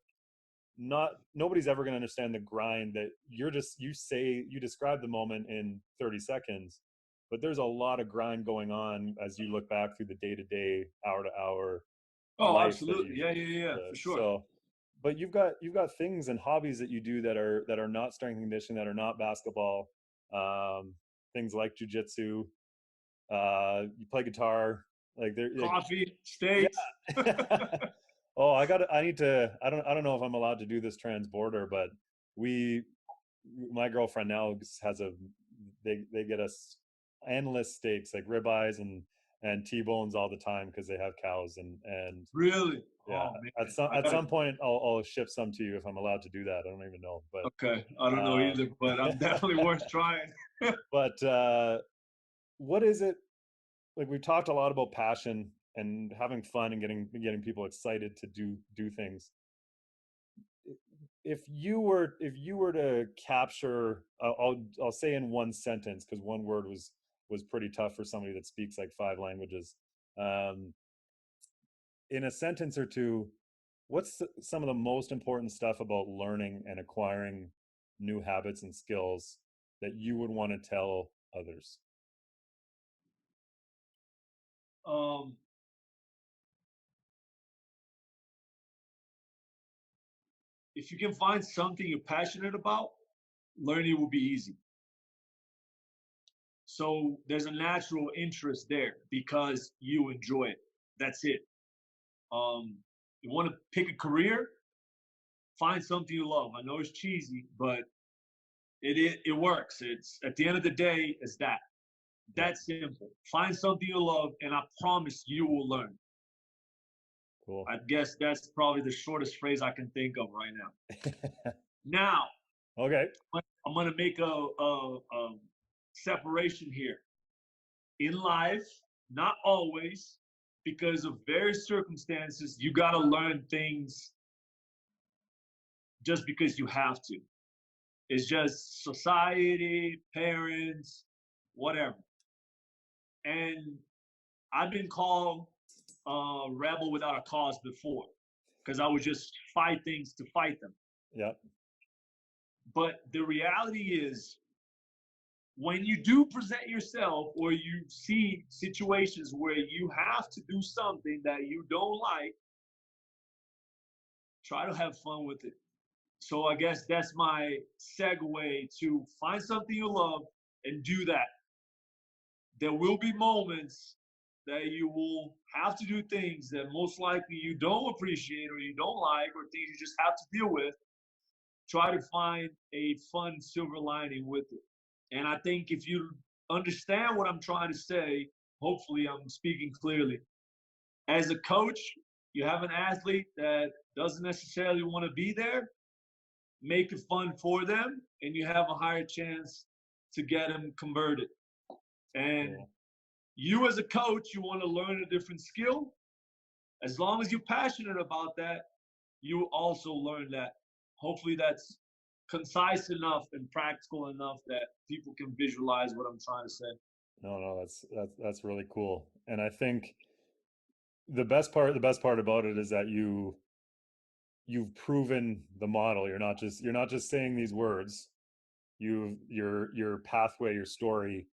nobody's ever going to understand the grind that you describe the moment in 30 seconds, but there's a lot of grind going on as you look back through the day-to-day, hour-to-hour. Oh, absolutely. Yeah, for sure. So, but you've got things and hobbies that you do that are not strength and conditioning, that are not basketball, things like jujitsu, you play guitar, like coffee, steaks. Yeah. Oh, I don't know if I'm allowed to do this trans-border, but my girlfriend now they get us endless steaks, like ribeyes and T-bones all the time because they have cows and really. Yeah. Oh, at some point I'll ship some to you if I'm allowed to do that. I don't even know, but okay, I don't know either, but I'm definitely worth trying. But what is it, like, we've talked a lot about passion and having fun and getting people excited to do things. If you were to capture, I'll say in one sentence, because one word was pretty tough for somebody that speaks like 5 languages. In a sentence or two, what's some of the most important stuff about learning and acquiring new habits and skills that you would want to tell others? If you can find something you're passionate about, learning will be easy. So there's a natural interest there because you enjoy it. That's it. You want to pick a career, find something you love. I know it's cheesy, but it works. It's, at the end of the day, it's that simple. Find something you love, and I promise you will learn. Cool. I guess that's probably the shortest phrase I can think of right now. Now, okay, I'm gonna make a separation here. In life, not always, because of various circumstances, you gotta learn things just because you have to. It's just society, parents, whatever. And I've been called rebel without a cause before, because I would just fight things to fight them. Yeah. But the reality is, when you do present yourself or you see situations where you have to do something that you don't like, try to have fun with it. So I guess that's my segue to find something you love and do that. There will be moments that you will have to do things that most likely you don't appreciate or you don't like, or things you just have to deal with. Try to find a fun silver lining with it. And I think if you understand what I'm trying to say, hopefully I'm speaking clearly. As a coach, you have an athlete that doesn't necessarily want to be there, make it fun for them, and you have a higher chance to get them converted. And you as a coach, you want to learn a different skill. As long as you're passionate about that, you also learn that. Hopefully that's concise enough and practical enough that people can visualize what I'm trying to say. No, that's really cool. And I think the best part about it is that you've proven the model. You're not just saying these words. Your pathway, your story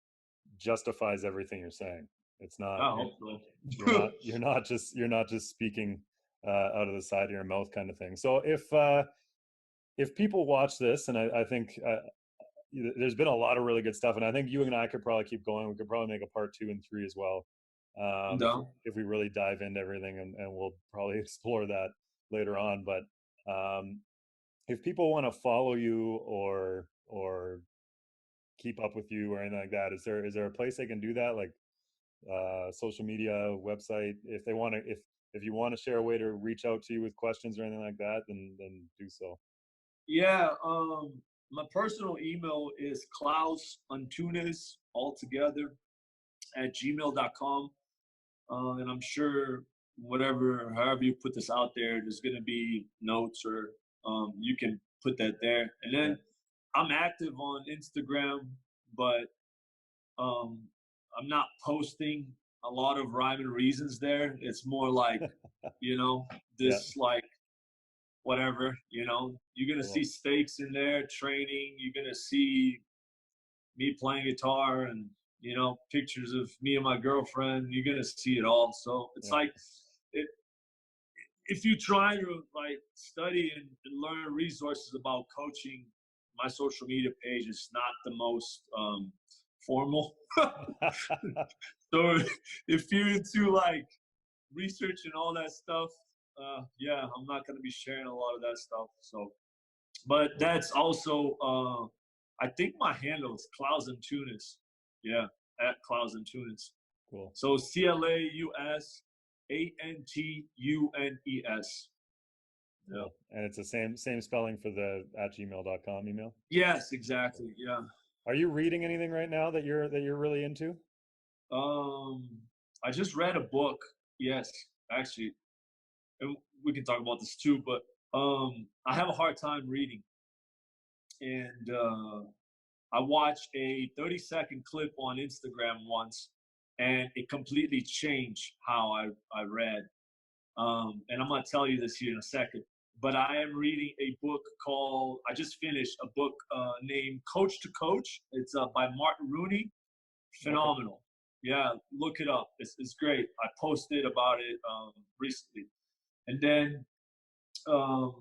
justifies everything you're saying. It's not. I hope so. You're not just speaking out of the side of your mouth kind of thing. So if people watch this, and I think there's been a lot of really good stuff, and I think you and I could probably keep going. We could probably make a part 2 and 3 as well, if we really dive into everything, and we'll probably explore that later on. But if people want to follow you or keep up with you or anything like that, is there a place they can do that, like social media, website? If they want to, if you want to share a way to reach out to you with questions or anything like that, then do so. Yeah, my personal email is Claus Antunes, all together, at gmail.com. And I'm sure however you put this out there, there's going to be notes, or you can put that there. And then I'm active on Instagram, but I'm not posting a lot of rhyme and reasons there. It's more like, like whatever, you're going to see stakes in there, training. You're going to see me playing guitar and, pictures of me and my girlfriend. You're going to see it all. So it's like, if you try to like study and learn resources about coaching, my social media page is not the most formal. So if you're into like research and all that stuff, I'm not going to be sharing a lot of that stuff. So, but that's also, I think my handle is Claus Antunes. Yeah, at Claus Antunes. Cool. So CLAUSANTUNES. Yeah. And it's the same spelling for the @gmail.com email? Yes, exactly. Yeah. Are you reading anything right now that you're really into? I just read a book. Yes, actually. And we can talk about this too, but I have a hard time reading. And I watched a 30-second clip on Instagram once, and it completely changed how I read. And I'm going to tell you this here in a second. But I am reading a book I just finished a book named Coach to Coach. It's by Martin Rooney. Phenomenal. Okay. Yeah, look it up. It's great. I posted about it recently. And then, that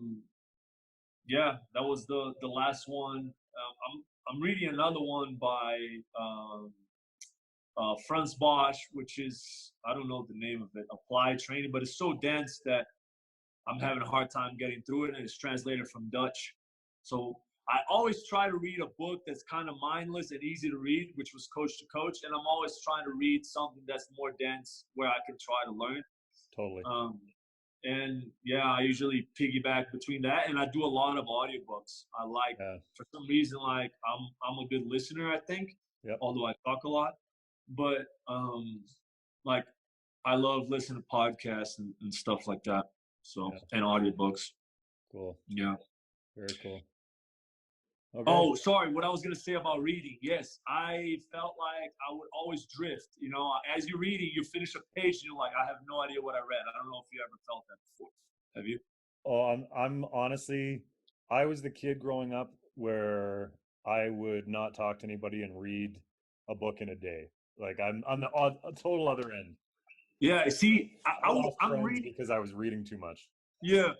was the last one. I'm reading another one by Franz Bosch, which is, I don't know the name of it, Applied Training, but it's so dense that I'm having a hard time getting through it, and it's translated from Dutch. So I always try to read a book that's kind of mindless and easy to read, which was Coach to Coach, and I'm always trying to read something that's more dense where I can try to learn. Totally. And I usually piggyback between that, and I do a lot of audiobooks. I like, for some reason, like I'm a good listener, I think, although I talk a lot. But like I love listening to podcasts and stuff like that. So and audiobooks. Cool. Yeah. Very cool. Okay. Oh, sorry. What I was gonna say about reading. Yes, I felt like I would always drift. As you're reading, you finish a page, and you're like, I have no idea what I read. I don't know if you ever felt that before. Have you? Oh, I'm honestly, I was the kid growing up where I would not talk to anybody and read a book in a day. Like I'm the total other end. Yeah. See, I'm reading because I was reading too much. Yeah.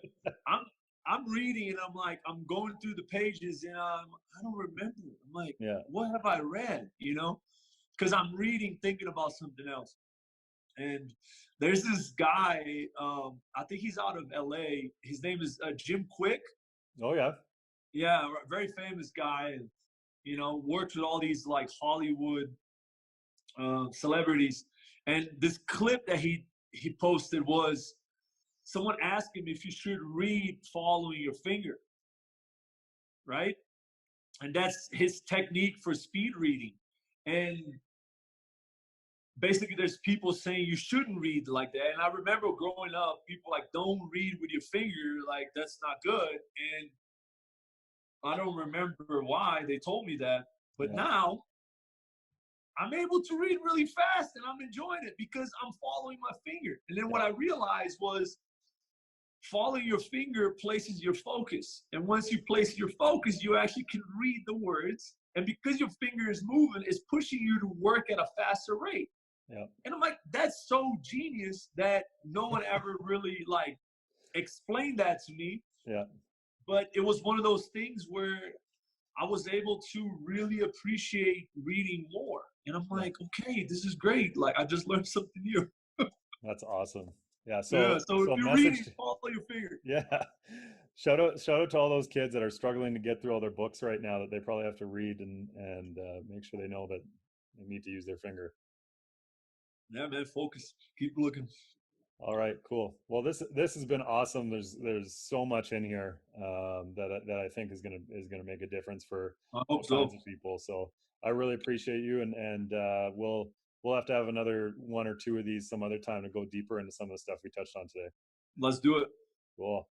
I'm reading and I'm like, I'm going through the pages and I don't remember. I'm like, what have I read? Because I'm reading, thinking about something else. And there's this guy, I think he's out of LA. His name is Jim Quick. Oh, yeah. Yeah, very famous guy. And, works with all these like Hollywood celebrities. And this clip that he posted was, someone asked him if you should read following your finger, right? And that's his technique for speed reading. And basically there's people saying you shouldn't read like that. And I remember growing up, people like, don't read with your finger, like that's not good. And I don't remember why they told me that, but now I'm able to read really fast and I'm enjoying it because I'm following my finger. And then what I realized was following your finger places your focus. And once you place your focus, you actually can read the words. And because your finger is moving, it's pushing you to work at a faster rate. And I'm like, that's so genius that no one ever really like explained that to me. But it was one of those things where I was able to really appreciate reading more. And I'm like, okay, this is great. Like I just learned something new. That's awesome. So if you're reading, follow your finger. Shout out to all those kids that are struggling to get through all their books right now that they probably have to read and make sure they know that they need to use their finger. Yeah, man, focus. Keep looking. All right, cool. Well, this has been awesome. There's so much in here that I think is gonna make a difference for all kinds of people. So I really appreciate you, and we'll have to have another one or two of these some other time to go deeper into some of the stuff we touched on today. Let's do it. Cool.